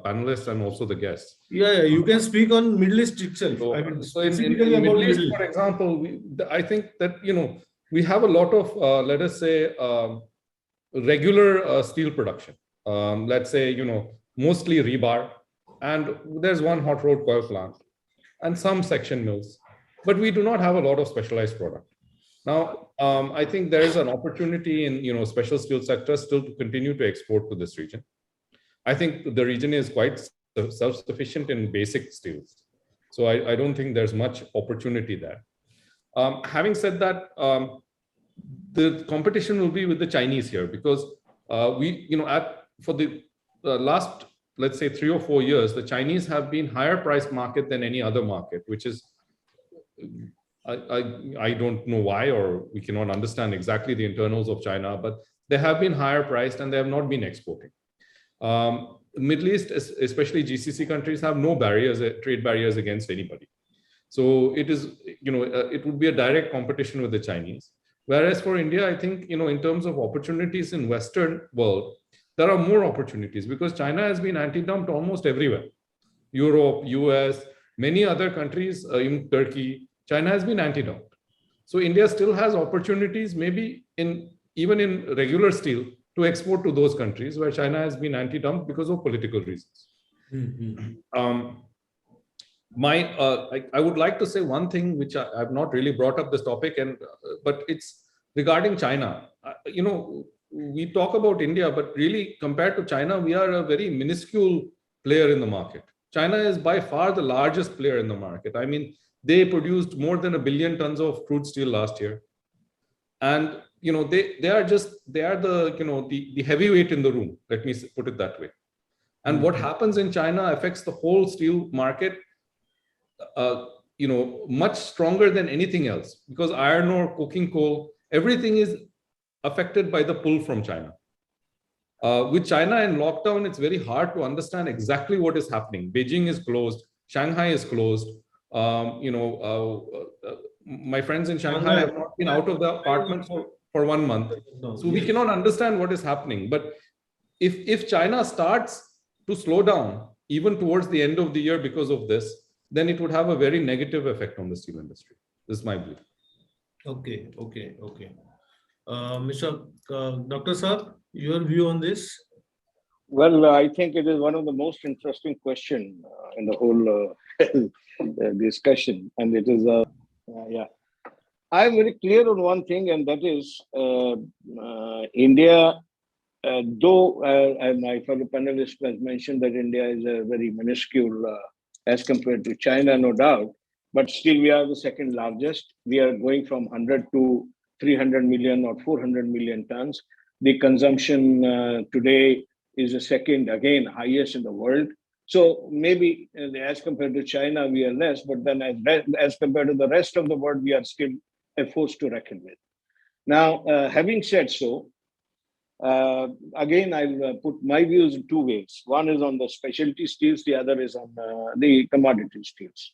panelists and also the guests. Yeah, you can speak on Middle East itself. So, I mean, so in specifically about Middle East, Middle for East. example, I think that, we have a lot of, let us say, regular steel production. Let's say, mostly rebar, and there's one hot rolled coil plant and some section mills, but we do not have a lot of specialized product. Now, I think there is an opportunity in, special steel sector still to continue to export to this region. I think the region is quite self-sufficient in basic steels. So I don't think there's much opportunity there. Having said that, the competition will be with the Chinese here because for the last, let's say 3 or 4 years, the Chinese have been higher priced market than any other market, which is, I don't know why, or we cannot understand exactly the internals of China, but they have been higher priced and they have not been exporting. Middle East, especially GCC countries, have no barriers, trade barriers against anybody. So it is, it would be a direct competition with the Chinese. Whereas for India, I think, in terms of opportunities in Western world, there are more opportunities because China has been anti-dumped almost everywhere. Europe, US, many other countries, in Turkey, China has been anti-dumped. So India still has opportunities, maybe even in regular steel, to export to those countries where China has been anti-dumped because of political reasons. Mm-hmm. I would like to say one thing which I've not really brought up this topic, but it's regarding China. We talk about India, but really compared to China, we are a very minuscule player in the market. China is by far the largest player in the market. I mean, they produced more than 1 billion tons of crude steel last year, and they are the heavyweight in the room. Let me put it that way. And what happens in China affects the whole steel market, much stronger than anything else, because iron ore, coking coal, everything is affected by the pull from China. With China in lockdown, it's very hard to understand exactly what is happening. Beijing is closed, Shanghai is closed. My friends in Shanghai have not been out of the apartment for 1 month. So we cannot understand what is happening. But if China starts to slow down, even towards the end of the year because of this, then it would have a very negative effect on the steel industry. This is my belief. Okay. Dr. Saab, your view on this? Well, I think it is one of the most interesting questions in the whole discussion, and it is I'm very clear on one thing, and that is India. Though, and my fellow panelist has mentioned that India is a very minuscule as compared to China, no doubt, but still we are the second largest. We are going from 100 to 300 million or 400 million tons. The consumption today is the second, again, highest in the world. So maybe as compared to China, we are less, but then as compared to the rest of the world, we are still a force to reckon with. Now, having said so, again, I'll put my views in 2 ways. One is on the specialty steels, the other is on the commodity steels.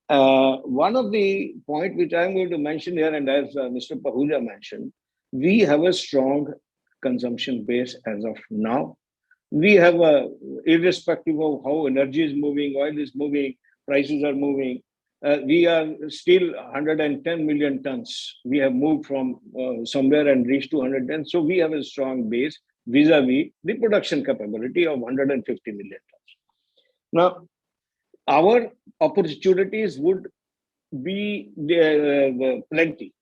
One of the points which I'm going to mention here, and as Mr. Pahuja mentioned, we have a strong consumption base as of now. We have irrespective of how energy is moving, oil is moving, prices are moving, we are still 110 million tons. We have moved from somewhere and reached to 110. So we have a strong base vis-a-vis the production capability of 150 million tons. Now, our opportunities would be plenty,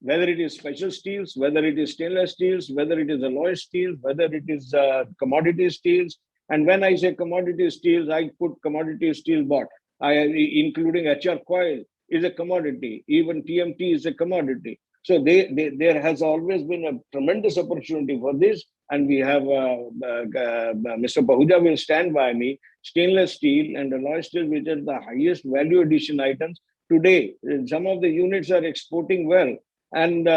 whether it is special steels, whether it is stainless steels, whether it is alloy steels, whether it is commodity steels. And when I say commodity steels, I put commodity steel bought, including HR coil is a commodity, even TMT is a commodity. So there has always been a tremendous opportunity for this. And we have Mr. Pahuja will stand by me, stainless steel and alloy steel, which are the highest value addition items. Today, some of the units are exporting well, and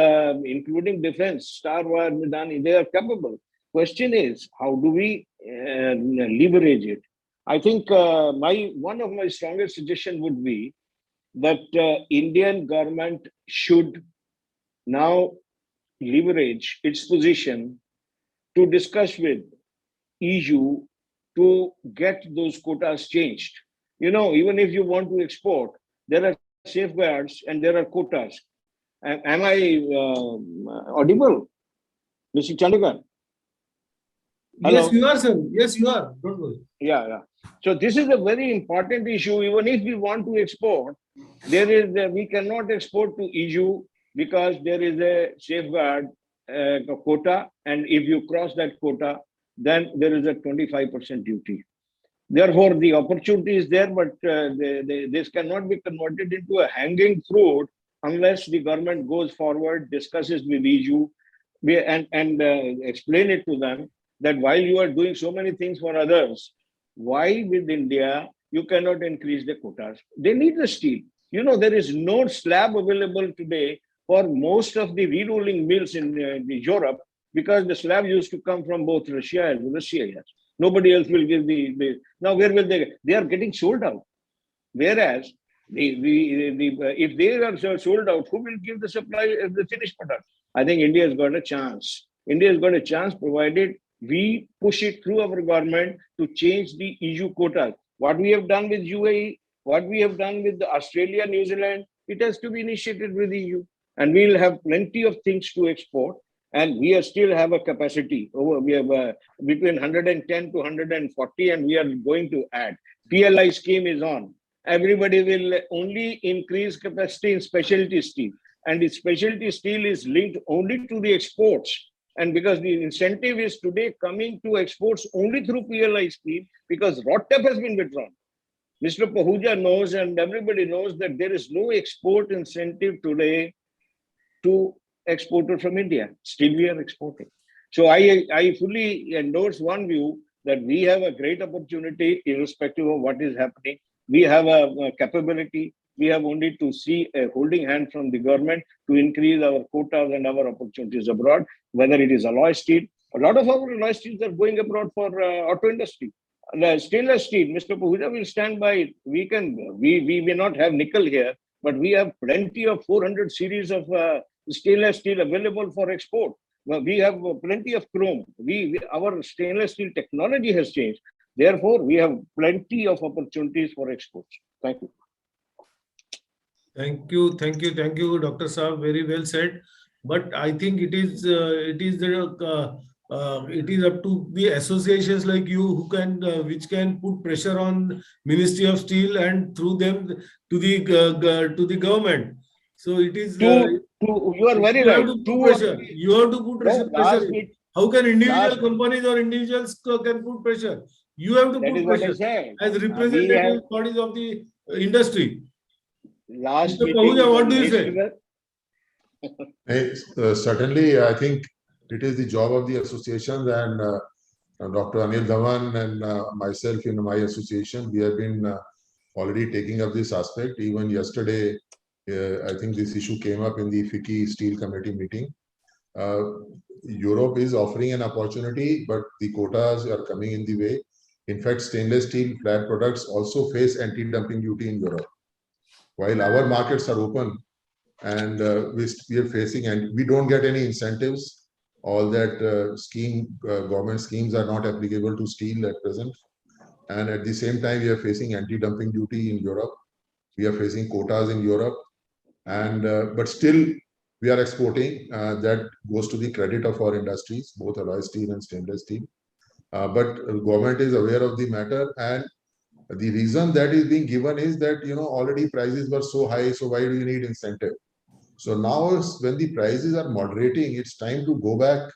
including defense, Star Wire, Midani, they are capable. Question is, how do we leverage it? I think one of my strongest suggestion would be that Indian government should now leverage its position to discuss with EU to get those quotas changed. You know, even if you want to export, there are safeguards and there are quotas. Am I audible, Mr. Chandekar? Yes, you are, sir. Yes, you are. Don't worry. Yeah. So this is a very important issue. Even if we want to export, we cannot export to EU because there is a safeguard quota, and if you cross that quota, then there is a 25% duty. Therefore, the opportunity is there, but this cannot be converted into a hanging fruit unless the government goes forward, discusses with EU, and explain it to them that while you are doing so many things for others, why with India you cannot increase the quotas? They need the steel. You know, there is no slab available today for most of the re-rolling mills in Europe because the slab used to come from both Russia and Russia. Yes. Nobody else will give the. Now, where will they? They are getting sold out. Whereas, if they are sold out, who will give the supply of the finished product? I think India has got a chance. India has got a chance provided we push it through our government to change the EU quotas. What we have done with UAE, what we have done with Australia, New Zealand, it has to be initiated with EU. And we will have plenty of things to export. And we still have a capacity. We have between 110 to 140, and we are going to add. PLI scheme is on. Everybody will only increase capacity in specialty steel. And the specialty steel is linked only to the exports. And because the incentive is today coming to exports only through PLI scheme, because ROTTEP has been withdrawn. Mr. Pahuja knows, and everybody knows, that there is no export incentive today to exporter from India. Still we are exporting. So I fully endorse one view that we have a great opportunity irrespective of what is happening. We have a capability. We have only to see a holding hand from the government to increase our quotas and our opportunities abroad, whether it is alloy steel. A lot of our alloy steels are going abroad for auto industry. Stainless steel, Mr. Pahuja will stand by it. We may not have nickel here, but we have plenty of 400 series of stainless steel available for export. We have plenty of chrome. Our stainless steel technology has changed. Therefore, we have plenty of opportunities for exports. Thank you. Thank you, Dr. Saab. Very well said. But I think it is up to the associations like you who can which can put pressure on Ministry of Steel and through them to the government. So it is. You are very right. You have to put pressure. How can individual companies or individuals can put pressure? You have to put pressure as representative bodies of the industry. Last Mr. Pahuja, what do you say? Certainly, I think it is the job of the associations, and Dr. Anil, Dhawan and myself in my association, we have been already taking up this aspect. Even yesterday, I think this issue came up in the FICCI Steel Committee meeting. Europe is offering an opportunity, but the quotas are coming in the way. In fact, stainless steel flat products also face anti-dumping duty in Europe. While our markets are open and we are facing, and we don't get any incentives, all that government schemes are not applicable to steel at present. And at the same time, we are facing anti-dumping duty in Europe. We are facing quotas in Europe, and but still we are exporting. That goes to the credit of our industries, both alloy steel and stainless steel. But government is aware of the matter, and the reason that is being given is that already prices were so high, so why do you need incentive? So now when the prices are moderating, it's time to go back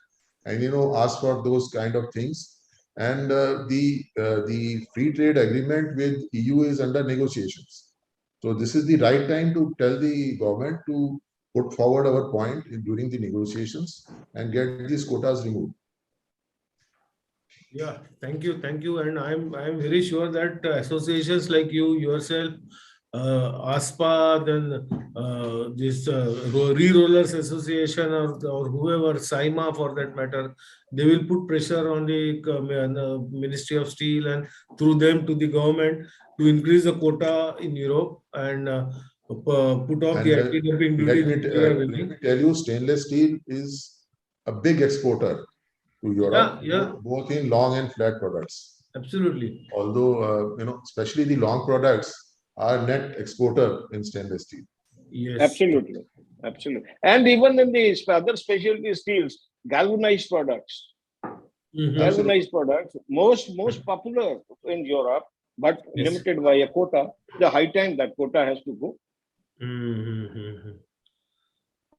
and ask for those kind of things. And the free trade agreement with EU is under negotiations. So this is the right time to tell the government to put forward our point during the negotiations and get these quotas removed. Yeah, thank you, and I'm very sure that associations like you yourself, ASPA, then this Re-Rollers Association, or whoever, SIMA for that matter, they will put pressure on the Ministry of Steel and through them to the government to increase the quota in Europe and put off the anti-dumping duty. Let me tell you, stainless steel is a big exporter to Europe, both in long and flat products. Absolutely. Although, especially the long products are net exporter in stainless steel. Yes. Absolutely. And even in the other specialty steels, galvanized products. Galvanized products, most popular in Europe, but limited by a quota. The high time that quota has to go.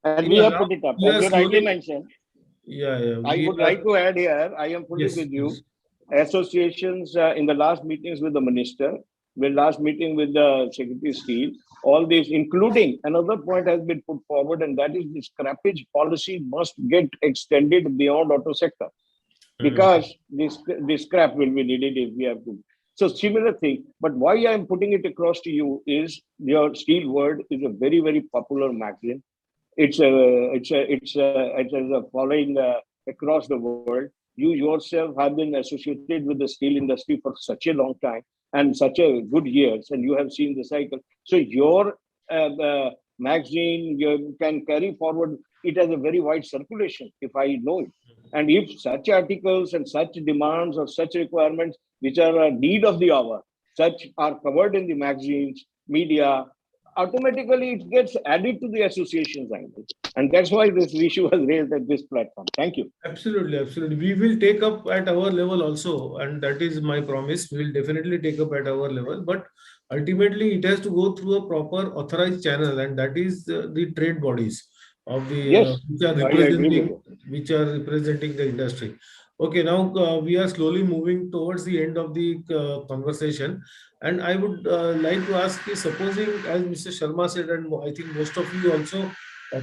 And we have put it up. As you rightly mentioned. I would like to add here, I am fully with you. Associations in the last meetings with the minister, the last meeting with the Secretary of Steel, all these, including another point has been put forward, and that is the scrappage policy must get extended beyond auto sector, because this scrap will be needed if we have to. So similar thing, but why I am putting it across to you is your Steelworld is a very, very popular magazine. It's a following across the world. You yourself have been associated with the steel industry for such a long time and such a good years, and you have seen the cycle. So your magazine you can carry forward. It has a very wide circulation, if I know it. And if such articles and such demands or such requirements, which are a need of the hour, such are covered in the magazines, media, automatically it gets added to the association's angle. And that's why this issue was raised at this platform. Thank you. Absolutely. We will take up at our level also, and that is my promise. We will definitely take up at our level, but ultimately it has to go through a proper authorized channel, and that is the trade bodies of the which are representing the industry. Okay, now we are slowly moving towards the end of the conversation, and I would like to ask you, supposing, as Mr. Sharma said, and I think most of you also I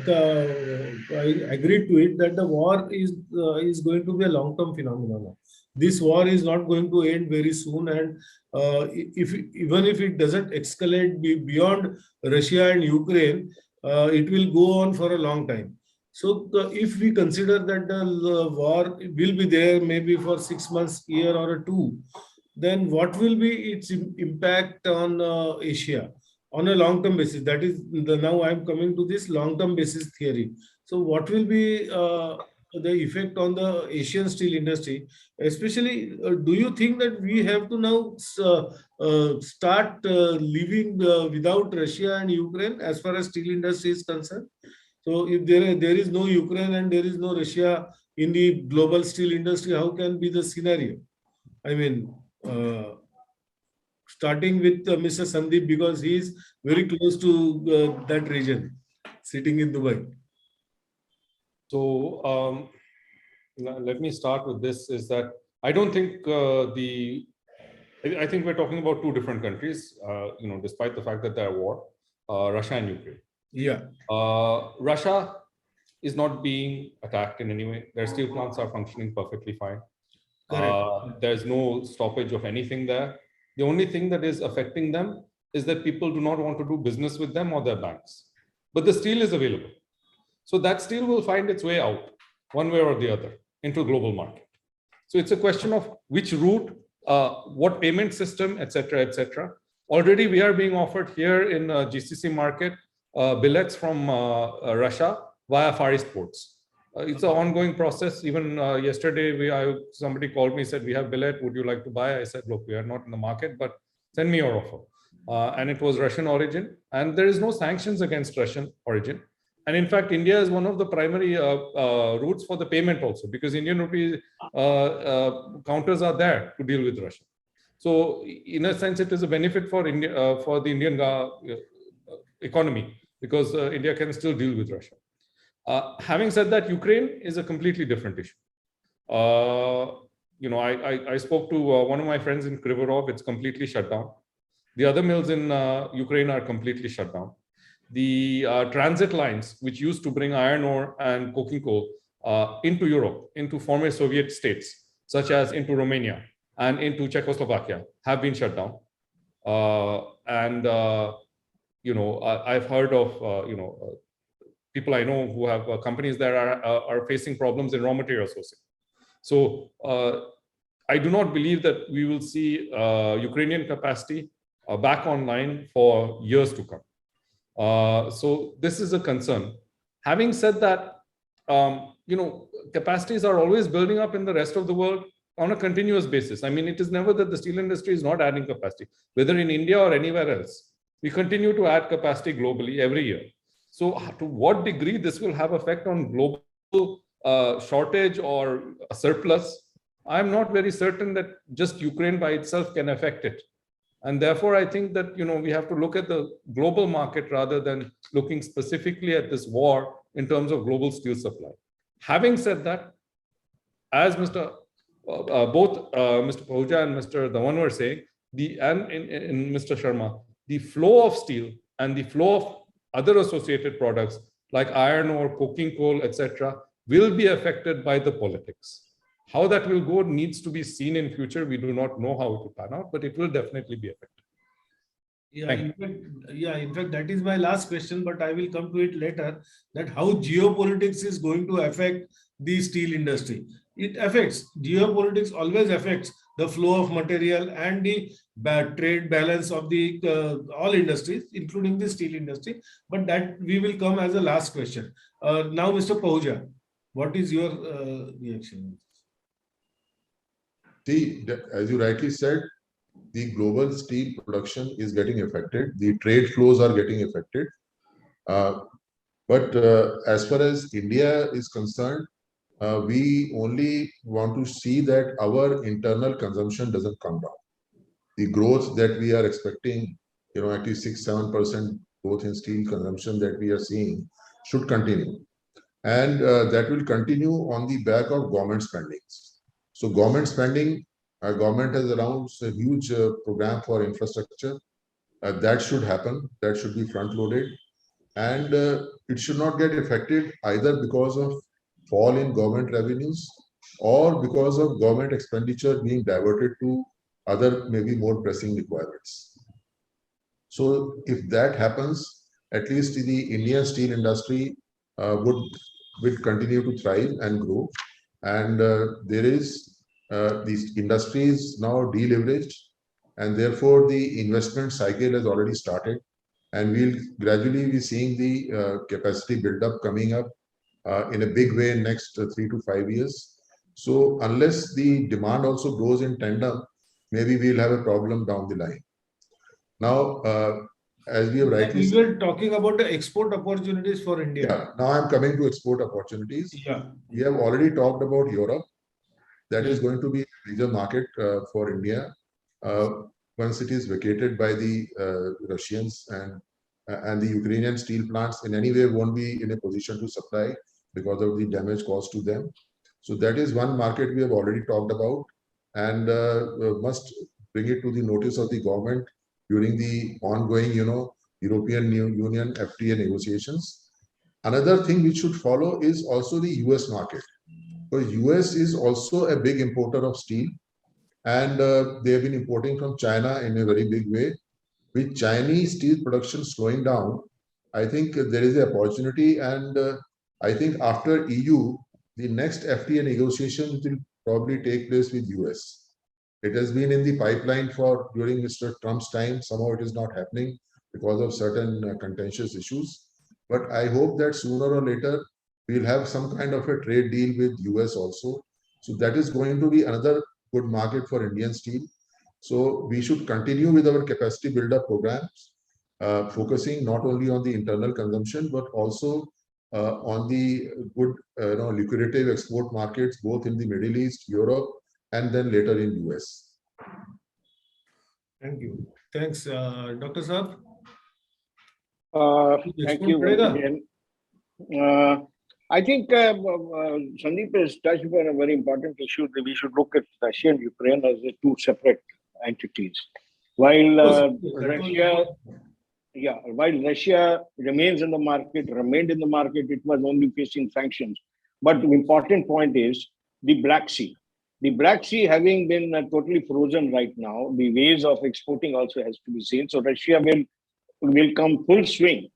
agreed to it, that the war is going to be a long-term phenomenon. This war is not going to end very soon, and even if it doesn't escalate beyond Russia and Ukraine, it will go on for a long time. So if we consider that the war will be there maybe for 6 months, year or two, then what will be its impact on Asia on a long-term basis? That is, now I am coming to this long-term basis theory. So what will be the effect on the Asian steel industry? Especially, do you think that we have to now start living without Russia and Ukraine as far as steel industry is concerned? So if there is no Ukraine and there is no Russia in the global steel industry, how can be the scenario? I mean, starting with Mr. Sundeep, because he is very close to that region, sitting in Dubai. So let me start with this, is that I don't think I think we're talking about two different countries, despite the fact that they're at war, Russia and Ukraine. Yeah. Russia is not being attacked in any way. Their steel plants are functioning perfectly fine. There's no stoppage of anything there. The only thing that is affecting them is that people do not want to do business with them or their banks. But the steel is available. So that steel will find its way out, one way or the other, into global market. So it's a question of which route, what payment system, etc., etc. Already we are being offered here in GCC market billets from Russia via Far East ports. It's an ongoing process. Even yesterday, somebody called me, said, we have billet, would you like to buy? I said, look, we are not in the market, but Send me your offer. And it was Russian origin. And there is no sanctions against Russian origin. And in fact, India is one of the primary routes for the payment also, because Indian rupee counters are there to deal with Russia. So in a sense, it is a benefit for India, for the Indian economy, because India can still deal with Russia. Having said that, Ukraine is a completely different issue. I spoke to one of my friends in Krivorov. It's completely shut down. The other mills in Ukraine are completely shut down. The transit lines, which used to bring iron ore and coking coal into Europe, into former Soviet states, such as into Romania and into Czechoslovakia, have been shut down. I've heard of people I know who have companies that are facing problems in raw material sourcing. So I do not believe that we will see Ukrainian capacity back online for years to come. So this is a concern. Having said that, capacities are always building up in the rest of the world on a continuous basis. I mean, it is never that the steel industry is not adding capacity, whether in India or anywhere else. We continue to add capacity globally every year. So to what degree this will have effect on global shortage or a surplus, I'm not very certain that just Ukraine by itself can affect it. And therefore, I think that we have to look at the global market rather than looking specifically at this war in terms of global steel supply. Having said that, as both Mr. Pahuja and Mr. Dhawan were saying, and Mr. Sharma, the flow of steel and the flow of other associated products like iron ore, coking coal, etc., will be affected by the politics. How that will go needs to be seen in future. We do not know how it will pan out, but it will definitely be affected. In fact, that is my last question, but I will come to it later, that how geopolitics is going to affect the steel industry. It affects, geopolitics always affects the flow of material and the trade balance of the all industries, including the steel industry. But that we will come as a last question. Now, Mr. Pahuja, what is your reaction? See, as you rightly said, the global steel production is getting affected. The trade flows are getting affected. But as far as India is concerned, we only want to see that our internal consumption doesn't come down. The growth that we are expecting, at least 6-7% growth in steel consumption that we are seeing should continue. And that will continue on the back of government spendings. So government spending, our government has announced a huge program for infrastructure. That should happen. That should be front-loaded. And it should not get affected either because of fall in government revenues or because of government expenditure being diverted to other maybe more pressing requirements. So if that happens, at least the Indian steel industry would continue to thrive and grow. And there is the industry is now deleveraged, and therefore the investment cycle has already started, and we'll gradually be seeing the capacity build-up coming up in a big way in next 3 to 5 years. So unless the demand also grows in tandem, maybe we'll have a problem down the line. Now, as we have rightly said, we were talking about the export opportunities for India. Yeah, now I'm coming to export opportunities. Yeah. We have already talked about Europe. That is going to be a major market for India once it is vacated by the Russians, and the Ukrainian steel plants in any way won't be in a position to supply because of the damage caused to them. So that is one market we have already talked about, and must bring it to the notice of the government during the ongoing, European Union FTA negotiations. Another thing which should follow is also the US market. Because US is also a big importer of steel, and they have been importing from China in a very big way. With Chinese steel production slowing down, I think there is an opportunity, and I think after EU, the next FTA negotiations will probably take place with US. It has been in the pipeline during Mr. Trump's time. Somehow it is not happening because of certain contentious issues. But I hope that sooner or later, we'll have some kind of a trade deal with US also. So that is going to be another good market for Indian steel. So we should continue with our capacity build-up programs, focusing not only on the internal consumption, but also on the good, lucrative export markets, both in the Middle East, Europe, and then later in US. Thank you. Thanks, Dr. Saab. Thank you once again. I think Sundeep has touched upon a very important issue that we should look at Russia and Ukraine as two separate entities. While Russia remains in the market, remained in the market, it was only facing sanctions. But the important point is the Black Sea. The Black Sea having been totally frozen right now, the ways of exporting also has to be seen. So Russia will come full swing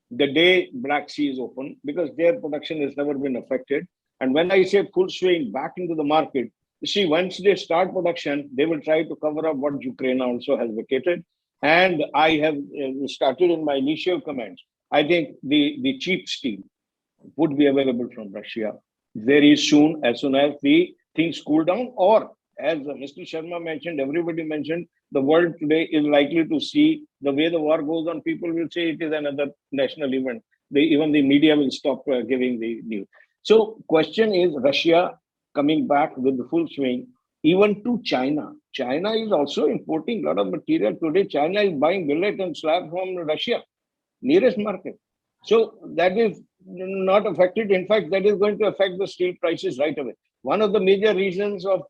the day Black Sea is open, because their production has never been affected. And when I say full swing back into the market, you see, once they start production, they will try to cover up what Ukraine also has vacated. And I have started in my initial comments. I think the cheap steel would be available from Russia very soon, as soon as the things cool down, or as Mr. Sharma mentioned, everybody mentioned, the world today is likely to see the way the war goes on. People will say it is another national event. Even the media will stop giving the news. So question is Russia coming back with the full swing, even to China. China is also importing a lot of material. Today, China is buying billet and slab from Russia, nearest market. So that is not affected. In fact, that is going to affect the steel prices right away. One of the major reasons of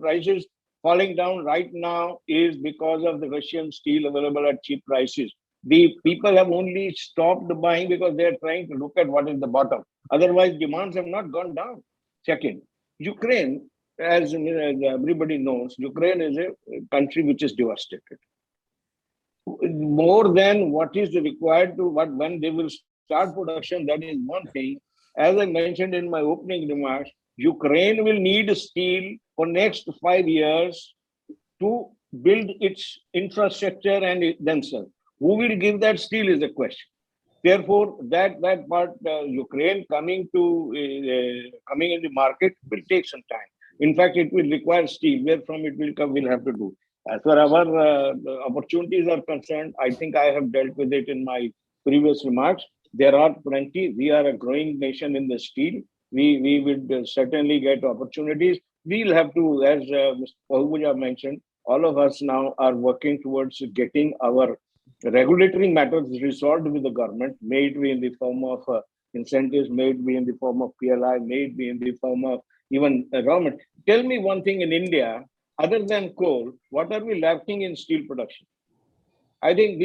prices falling down right now is because of the Russian steel available at cheap prices. The people have only stopped buying because they are trying to look at what is the bottom. Otherwise, demands have not gone down. Second, Ukraine, as everybody knows, Ukraine is a country which is devastated. More than what is required to when they will start production, that is one thing. As I mentioned in my opening remarks, Ukraine will need steel for next 5 years to build its infrastructure and themselves. Who will give that steel is a question. Therefore, that part, Ukraine coming in the market will take some time. In fact, it will require steel. Where from it will come, we'll have to do. As far as our opportunities are concerned, I think I have dealt with it in my previous remarks. There are plenty. We are a growing nation in the steel. We would certainly get opportunities. We'll have to, as Mr. Pahuja mentioned, all of us now are working towards getting our regulatory matters resolved with the government, may it be in the form of incentives, may it be in the form of PLI, may it be in the form of even government. Tell me one thing in India, other than coal, what are we lacking in steel production? I think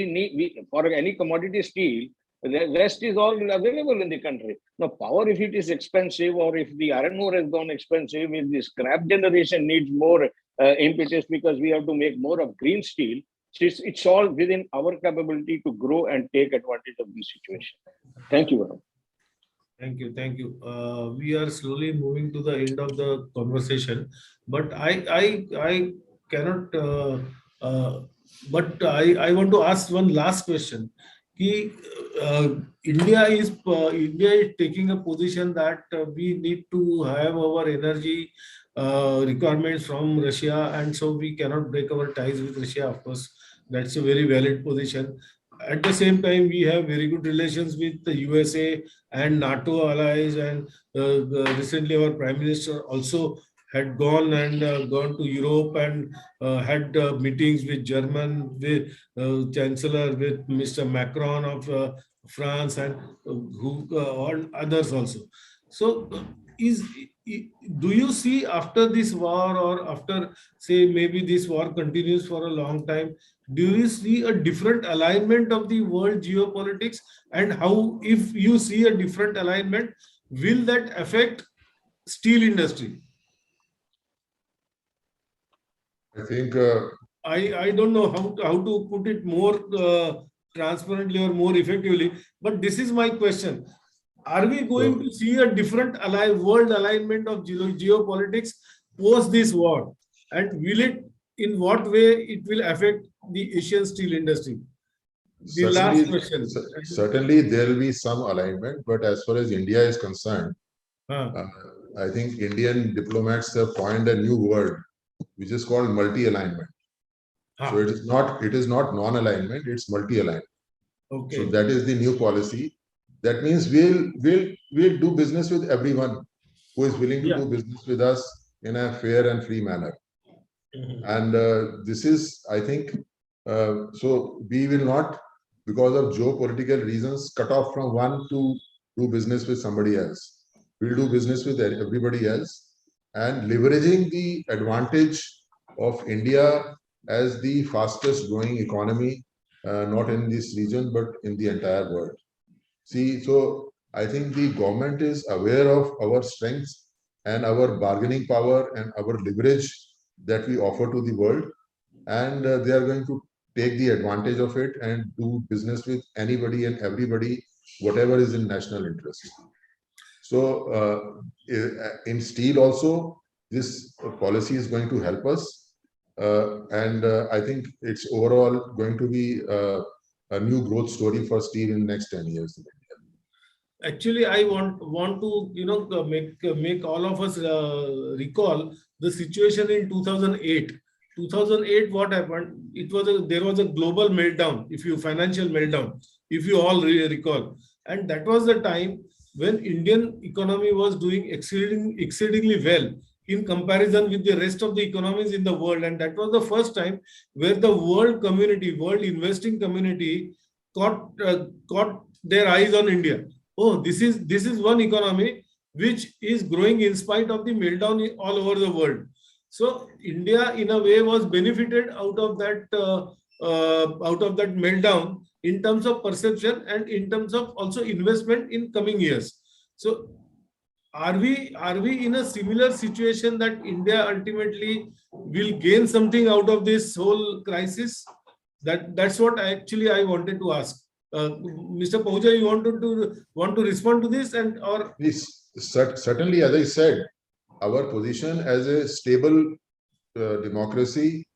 for any commodity steel, the rest is all available in the country. Now, power, if it is expensive, or if the iron ore has gone expensive, if the scrap generation needs more impetus because we have to make more of green steel, it's all within our capability to grow and take advantage of the situation. Thank you, Varun. Thank you. We are slowly moving to the end of the conversation, but I cannot. But I want to ask one last question. India is taking a position that we need to have our energy requirements from Russia, and so we cannot break our ties with Russia. Of course, that's a very valid position. At the same time, we have very good relations with the USA and NATO allies, and recently our Prime Minister also had gone to Europe and had meetings with German, with Chancellor, with Mr. Macron of France, and all others also. So, do you see after this war, or after, say, maybe this war continues for a long time, do you see a different alignment of the world geopolitics? And how, if you see a different alignment, will that affect steel industry? I think I don't know how to put it more transparently or more effectively, but this is my question. Are we going to see a different world alignment of geopolitics post this war? And will it, in what way it will affect the Asian steel industry? The last question. Certainly there will be some alignment, but as far as India is concerned, I think Indian diplomats have coined a new word, which is called multi-alignment. So it is not non-alignment, it's multi-alignment. Okay. So that is the new policy. That means we'll do business with everyone who is willing to do business with us in a fair and free manner. And this is, I think, so we will not, because of geopolitical reasons, cut off from one to do business with somebody else. We'll do business with everybody else, and leveraging the advantage of India as the fastest growing economy, not in this region, but in the entire world. See, so I think the government is aware of our strengths and our bargaining power and our leverage that we offer to the world, and they are going to take the advantage of it and do business with anybody and everybody, whatever is in national interest. So in steel also, this policy is going to help us, and I think it's overall going to be a new growth story for steel in the next 10 years in India. Actually, I want to make all of us recall the situation in 2008. 2008, what happened? There was a global meltdown, financial meltdown, if you all recall, and that was the time when Indian economy was doing exceedingly well in comparison with the rest of the economies in the world, and that was the first time where the world investing community caught their eyes on India. Oh, this is one economy which is growing in spite of the meltdown all over the world. So India, in a way, was benefited out of that meltdown in terms of perception and in terms of also investment in coming years. So are we in a similar situation that India ultimately will gain something out of this whole crisis? That's what I wanted to ask. Mr. Pahuja, you want to respond to this, or please? Certainly, as I said, our position as a stable democracy,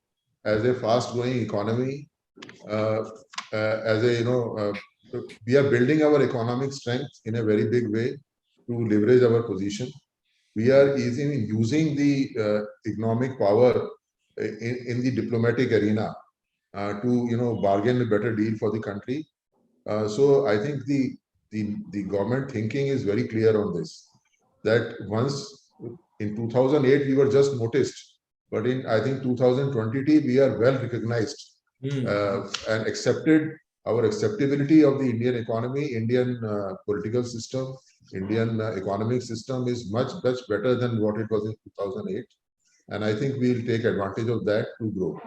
as a fast-growing economy, we are building our economic strength in a very big way to leverage our position. We are using the economic power in the diplomatic arena to bargain a better deal for the country. So I think the government thinking is very clear on this, that once in 2008 we were just noticed, but in I think 2020 we are well recognized and accepted. Our acceptability of the Indian economy, Indian political system, Indian economic system is much better than what it was in 2008, and I think we'll take advantage of that to grow.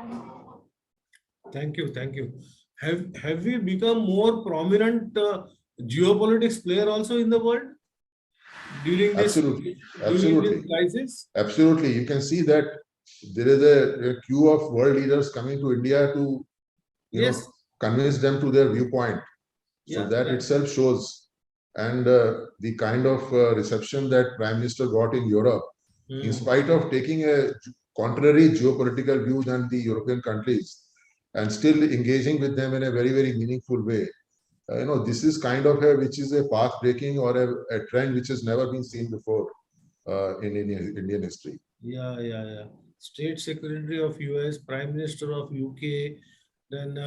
Thank you. Have we become more prominent geopolitics player also in the world during this crisis? Absolutely. You can see that there is a queue of world leaders coming to India to convince them to their viewpoint. So that itself shows. And the kind of reception that Prime Minister got in Europe, in spite of taking a contrary geopolitical view than the European countries, and still engaging with them in a very, very meaningful way. This is kind of which is a path breaking or a trend which has never been seen before in Indian history. Yeah. State Secretary of US, Prime Minister of UK, then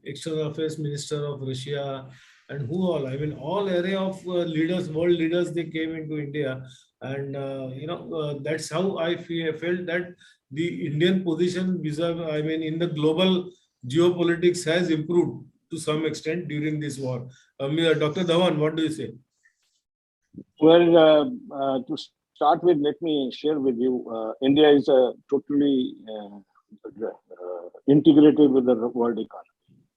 External Affairs Minister of Russia, and who all? I mean, all area of leaders, world leaders, they came into India, and that's how I felt that the Indian position in the global geopolitics has improved to some extent during this war. Dr. Dhawan, what do you say? Well, to start with, let me share with you, India is totally integrated with the world economy.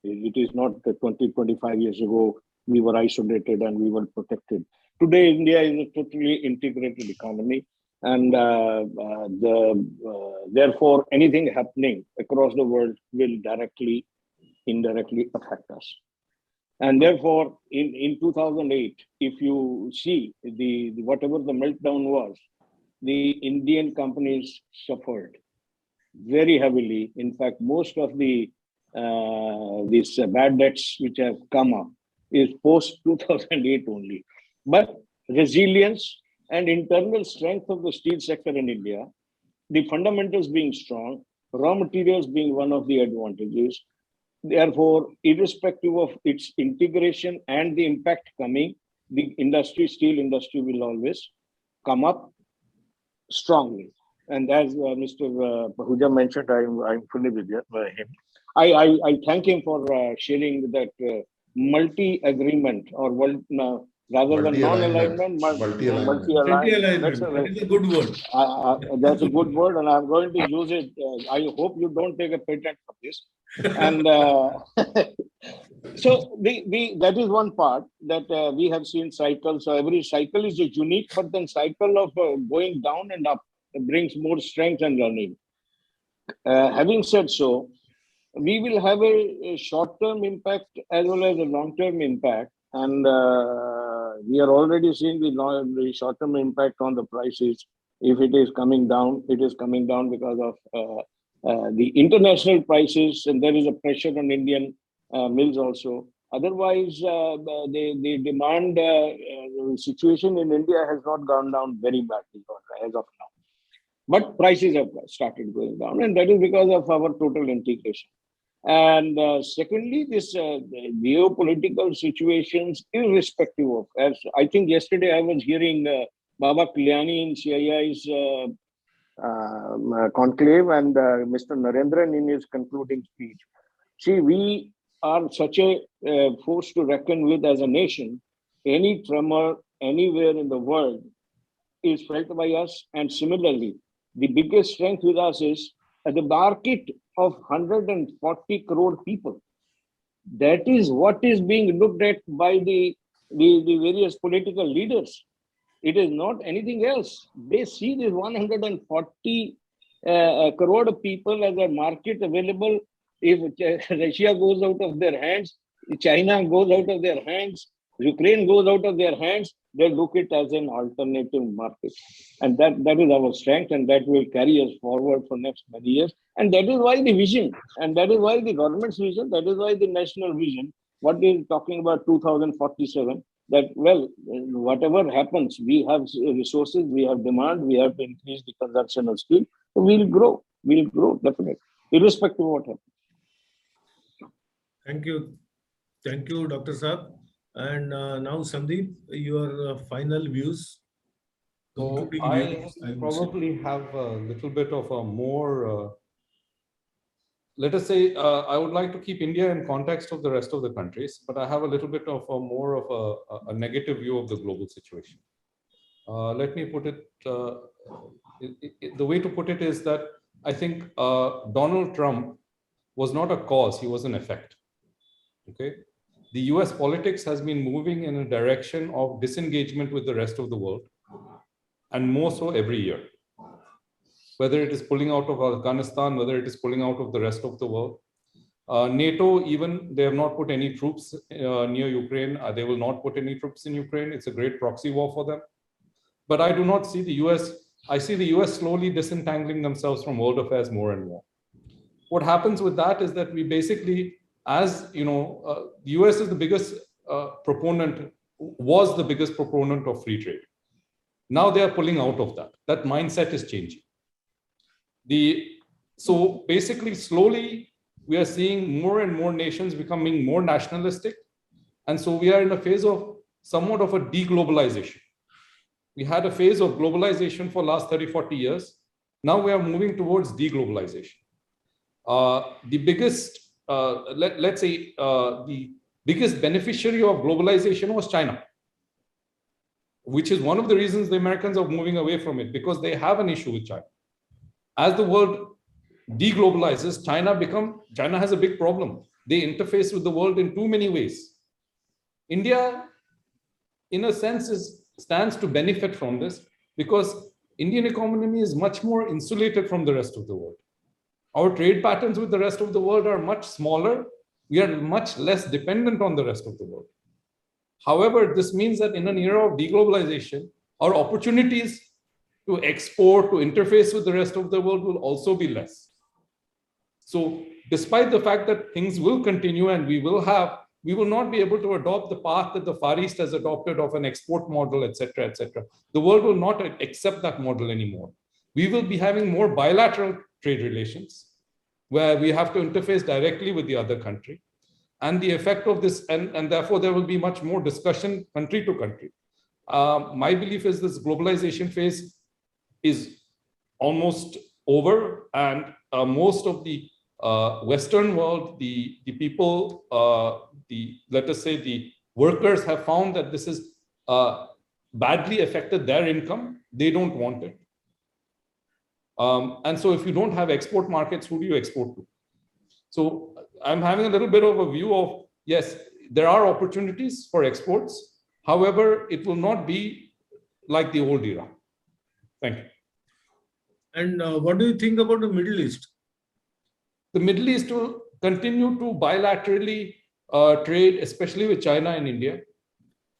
It is not 20-25 years ago, we were isolated and we were protected. Today, India is a totally integrated economy, and therefore, anything happening across the world will directly, indirectly affect us. And therefore, in 2008, if you see whatever the meltdown was, the Indian companies suffered very heavily. In fact, most of these bad debts which have come up is post 2008 only. But resilience and internal strength of the steel sector in India, the fundamentals being strong, raw materials being one of the advantages. Therefore, irrespective of its integration and the impact coming, the industry, steel industry will always come up strongly. And as Mr. Pahuja mentioned, I'm fully with him. I thank him for sharing that multi-agreement or rather than non-alignment, multi-alignment. That's That is a good word. That's a good word, and I'm going to use it. I hope you don't take a patent for this. And so that is one part that we have seen cycles. So every cycle is unique, but then cycle of going down and up brings more strength and learning. Having said so, we will have a short-term impact as well as a long-term impact, and we are already seeing the short-term impact on the prices. If it is coming down, it is coming down because of the international prices, and there is a pressure on Indian mills also. Otherwise, the demand situation in India has not gone down very badly as of now. But prices have started going down, and that is because of our total integration. And secondly, this geopolitical situations, irrespective of, as I think yesterday I was hearing Baba Kalyani in CII's conclave and Mr. Narendran in his concluding speech. See, we are such a force to reckon with as a nation. Any tremor anywhere in the world is felt by us, and similarly, the biggest strength with us is the market of 140 crore people. That is what is being looked at by the various political leaders. It is not anything else. They see this 140 crore people as a market available. If Russia goes out of their hands, China goes out of their hands, Ukraine goes out of their hands, they look it as an alternative market. And that is our strength, and that will carry us forward for next many years. And that is why the vision, and that is why the government's vision, that is why the national vision, what we are talking about 2047, that, well, whatever happens, we have resources, we have demand, we have to increase the consumption of steel. So we'll grow definitely, irrespective of what happens. Thank you. Thank you, Dr. Saab. And now, Sundeep, your final views. So I probably have a little bit of a more, let us say, I would like to keep India in context of the rest of the countries, but I have a little bit of a more of a negative view of the global situation. Let me put it, the way to put it is that I think Donald Trump was not a cause, he was an effect. Okay. The US politics has been moving in a direction of disengagement with the rest of the world, and more so every year. Whether it is pulling out of Afghanistan, whether it is pulling out of the rest of the world. NATO, even, they have not put any troops near Ukraine. They will not put any troops in Ukraine. It's a great proxy war for them. But I do not see the US, I see the US slowly disentangling themselves from world affairs more and more. What happens with that is that we basically, as you know, the US is the biggest proponent, was the biggest proponent of free trade. Now they are pulling out of that. That mindset is changing. So basically, slowly, we are seeing more and more nations becoming more nationalistic. And so we are in a phase of somewhat of a deglobalization. We had a phase of globalization for the last 30, 40 years. Now we are moving towards deglobalization. The biggest, let's say, the biggest beneficiary of globalization was China, which is one of the reasons the Americans are moving away from it, because they have an issue with China. As the world deglobalizes, China has a big problem. They interface with the world in too many ways. India, in a sense, stands to benefit from this, because Indian economy is much more insulated from the rest of the world. Our trade patterns with the rest of the world are much smaller. We are much less dependent on the rest of the world. However, this means that in an era of deglobalization, our opportunities to export, to interface with the rest of the world will also be less. So despite the fact that things will continue and we will not be able to adopt the path that the Far East has adopted of an export model, etc., etc. The world will not accept that model anymore. We will be having more bilateral trade relations. where we have to interface directly with the other country. And the effect of this, and therefore there will be much more discussion country to country. My belief is this globalization phase is almost over, and most of the Western world, the people, let us say the workers have found that this is badly affected their income. They don't want it. And so if you don't have export markets, who do you export to? So I'm having a little bit of a view of, yes, there are opportunities for exports. However, it will not be like the old era. Thank you. And what do you think about the Middle East? The Middle East will continue to bilaterally trade, especially with China and India.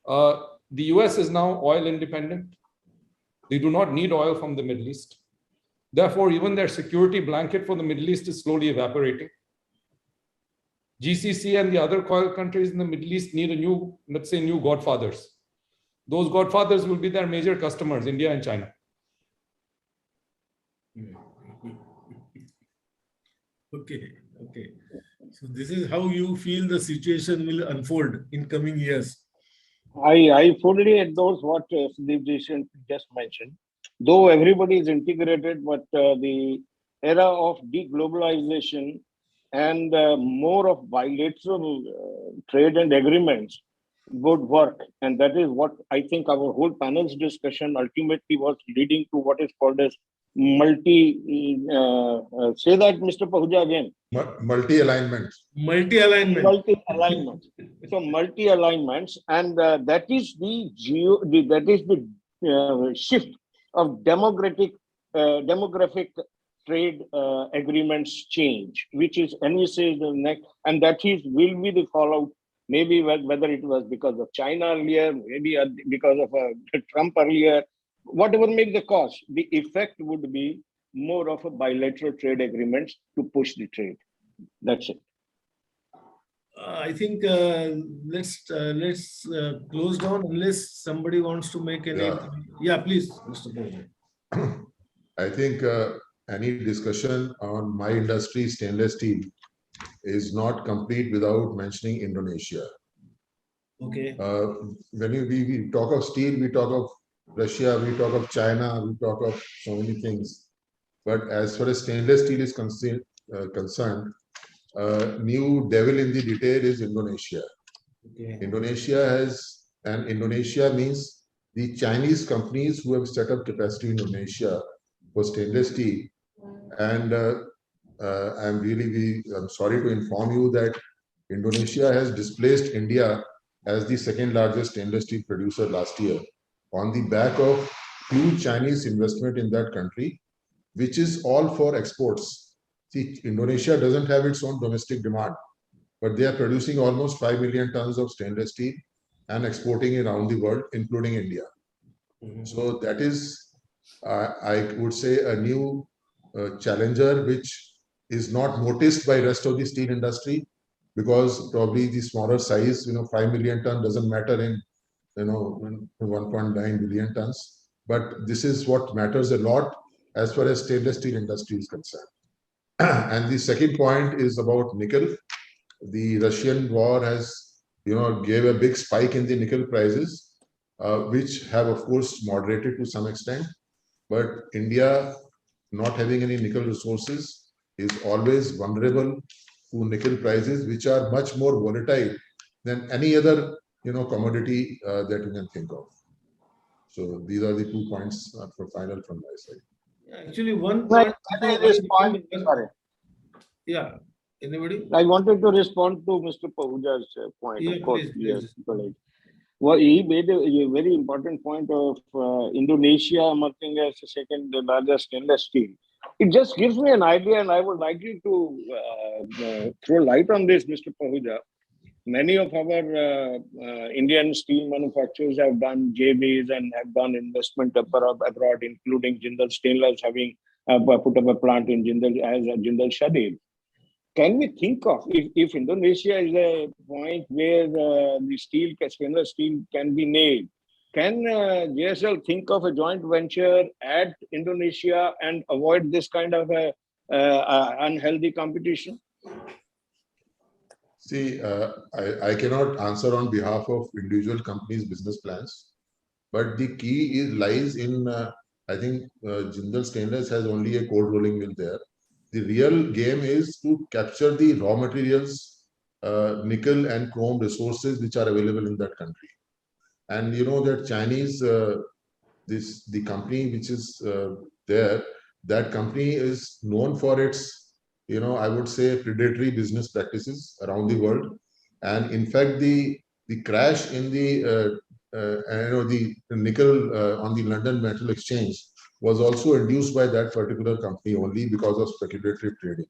The US is now oil independent. They do not need oil from the Middle East. Therefore, even their security blanket for the Middle East is slowly evaporating. GCC and the other oil countries in the Middle East need a new, let's say, new godfathers. Those godfathers will be their major customers, India and China. Okay. So this is how you feel the situation will unfold in coming years. I fully endorse what Sundeep just mentioned. Though everybody is integrated, but the era of deglobalization and more of bilateral trade and agreements would work. And that is what I think our whole panel's discussion ultimately was leading to what is called as say that, Mr. Pahuja, again. Multi-alignment. Multi-alignment. So multi-alignments, and that is the shift of demographic trade agreements change, which is envisaged in the next, and that will be the fallout. Maybe whether it was because of China earlier, maybe because of Trump earlier, whatever make the cause, the effect would be more of a bilateral trade agreements to push the trade. That's it. I think let's close down unless somebody wants to make any. Yeah, please, Mr. Pahuja. I think any discussion on my industry, stainless steel, is not complete without mentioning Indonesia. Okay. When we talk of steel, we talk of Russia, we talk of China, we talk of so many things. But as far as stainless steel is concerned, new devil in the detail is Indonesia. Okay. Indonesia means the Chinese companies who have set up capacity in Indonesia for stainless steel. And I'm sorry to inform you that Indonesia has displaced India as the second largest stainless steel producer last year on the back of huge Chinese investment in that country, which is all for exports. See, Indonesia doesn't have its own domestic demand, but they are producing almost 5 million tons of stainless steel and exporting it around the world, including India. So that is, I would say, a new challenger, which is not noticed by rest of the steel industry, because probably the smaller size, 5 million ton doesn't matter in, 1.9 billion tons. But this is what matters a lot as far as stainless steel industry is concerned. And the second point is about nickel. The Russian war has, gave a big spike in the nickel prices, which have, of course, moderated to some extent. But India, not having any nickel resources, is always vulnerable to nickel prices, which are much more volatile than any other, commodity that you can think of. So these are the 2 points for final from my side. Actually, one point. Sorry. Yeah. Anybody? I wanted to respond to Mr. Pahuja's point. Yeah, of course, please. yes. Well, he made a very important point of Indonesia emerging as the second largest stainless steel. It just gives me an idea, and I would like you to throw light on this, Mr. Pahuja. Many of our Indian steel manufacturers have done JVs and have done investment abroad, including Jindal Stainless having put up a plant in Jindal Shadid. Can we think of, if Indonesia is a point where the stainless steel can be made, can JSL think of a joint venture at Indonesia and avoid this kind of a unhealthy competition? See, I cannot answer on behalf of individual companies' business plans, but the key lies in, I think Jindal Stainless has only a cold rolling mill there. The real game is to capture the raw materials, nickel and chrome resources which are available in that country. And you know that Chinese, the company which is there, that company is known for its, I would say predatory business practices around the world. And in fact, the crash in the the nickel on the London Metal Exchange was also induced by that particular company only because of speculative trading.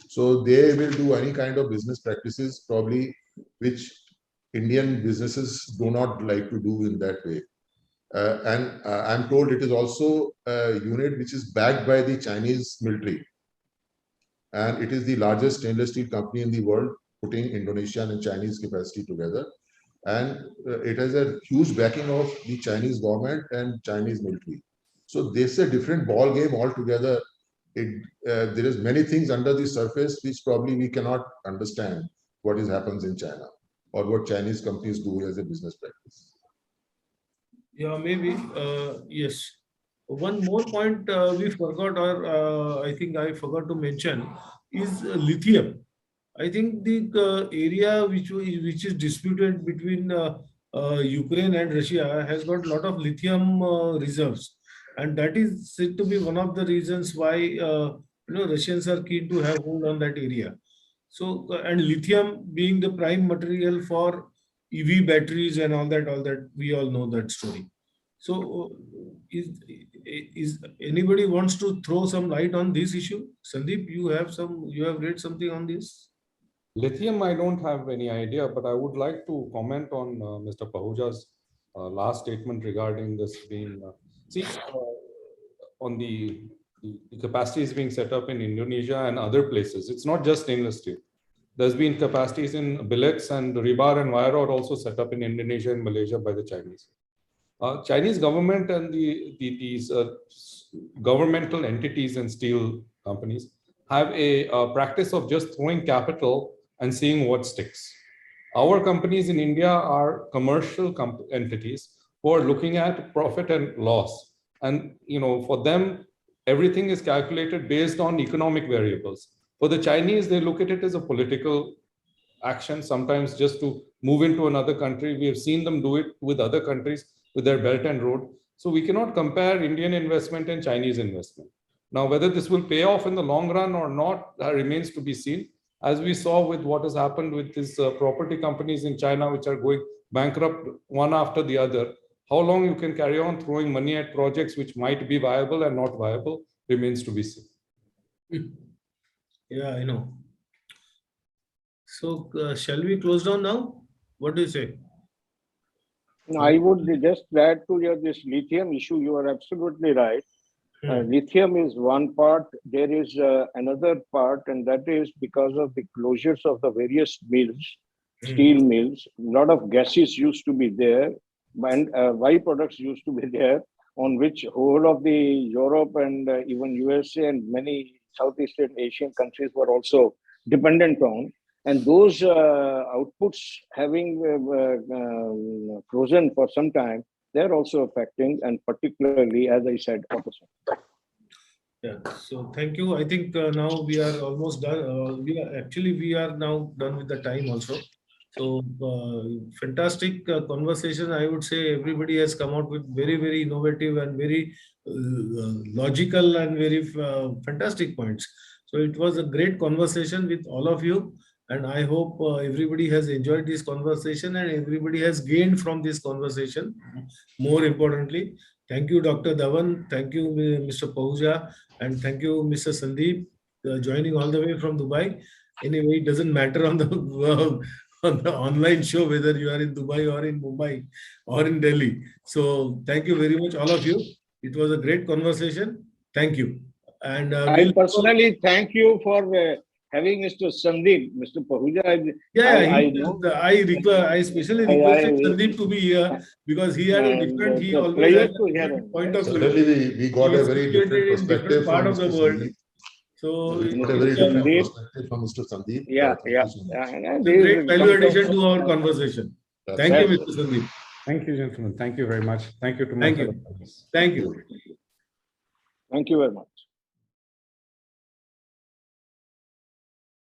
So they will do any kind of business practices probably which Indian businesses do not like to do in that way. And I'm told it is also a unit which is backed by the Chinese military. And it is the largest stainless steel company in the world, putting Indonesian and Chinese capacity together. And it has a huge backing of the Chinese government and Chinese military. So this is a different ball game altogether. There is many things under the surface which probably we cannot understand what happens in China or what Chinese companies do as a business practice. Yeah, maybe. Yes. One more point we forgot, or I think I forgot to mention, is lithium. I think the area which is disputed between Ukraine and Russia has got a lot of lithium reserves, and that is said to be one of the reasons why Russians are keen to have hold on that area. So and lithium being the prime material for EV batteries and all that we all know that story. So is anybody wants to throw some light on this issue? Sundeep, you have read something on this? Lithium, I don't have any idea, but I would like to comment on Mr. Pahuja's last statement regarding this being, on the capacities being set up in Indonesia and other places. It's not just stainless steel. There's been capacities in billets, and rebar and wire rod also set up in Indonesia and Malaysia by the Chinese. Chinese government and these governmental entities and steel companies have a practice of just throwing capital and seeing what sticks. Our companies in India are commercial entities who are looking at profit and loss. And for them, everything is calculated based on economic variables. For the Chinese, they look at it as a political action, sometimes just to move into another country. We have seen them do it with other countries with their Belt and Road. So we cannot compare Indian investment and Chinese investment. Now, whether this will pay off in the long run or not remains to be seen. As we saw with what has happened with these property companies in China, which are going bankrupt one after the other, how long you can carry on throwing money at projects which might be viable and not viable remains to be seen. Yeah, I know. So shall we close down now? What do you say? I would just add to this lithium issue. You are absolutely right. Lithium is one part. There is another part, and that is because of the closures of the various mills, steel mills. A lot of gases used to be there, and byproducts used to be there, on which whole of the Europe and even USA and many Southeast Asian countries were also dependent on. And those outputs having frozen for some time, they're also affecting, and particularly, as I said, auto sector. Yeah. So thank you. I think now we are almost done. We are now done with the time also. So fantastic conversation. I would say everybody has come out with very, very innovative and very logical and very fantastic points. So it was a great conversation with all of you. And I hope everybody has enjoyed this conversation and everybody has gained from this conversation. More importantly, thank you, Dr. Dhawan. Thank you, Mr. Pahuja. And thank you, Mr. Sundeep, joining all the way from Dubai. Anyway, it doesn't matter on the online show whether you are in Dubai or in Mumbai or in Delhi. So thank you very much, all of you. It was a great conversation. Thank you. And I personally thank you for having Mr. Sundeep, Mr. Pahuja. I especially requested Sundeep to be here because he had a different, he always had a point of view. Certainly, we got a very different perspective part of the world. So We got a Mr. very different Sundeep. perspective from Mr. Sundeep. Yeah, Thank yeah, you so much. yeah. it's a great value addition to our conversation. Thank you, Yes. Mr. Sundeep. Thank you, gentlemen. Thank you very much. Thank you to my Thank you. fellow panelists. Thank you. Thank you very much.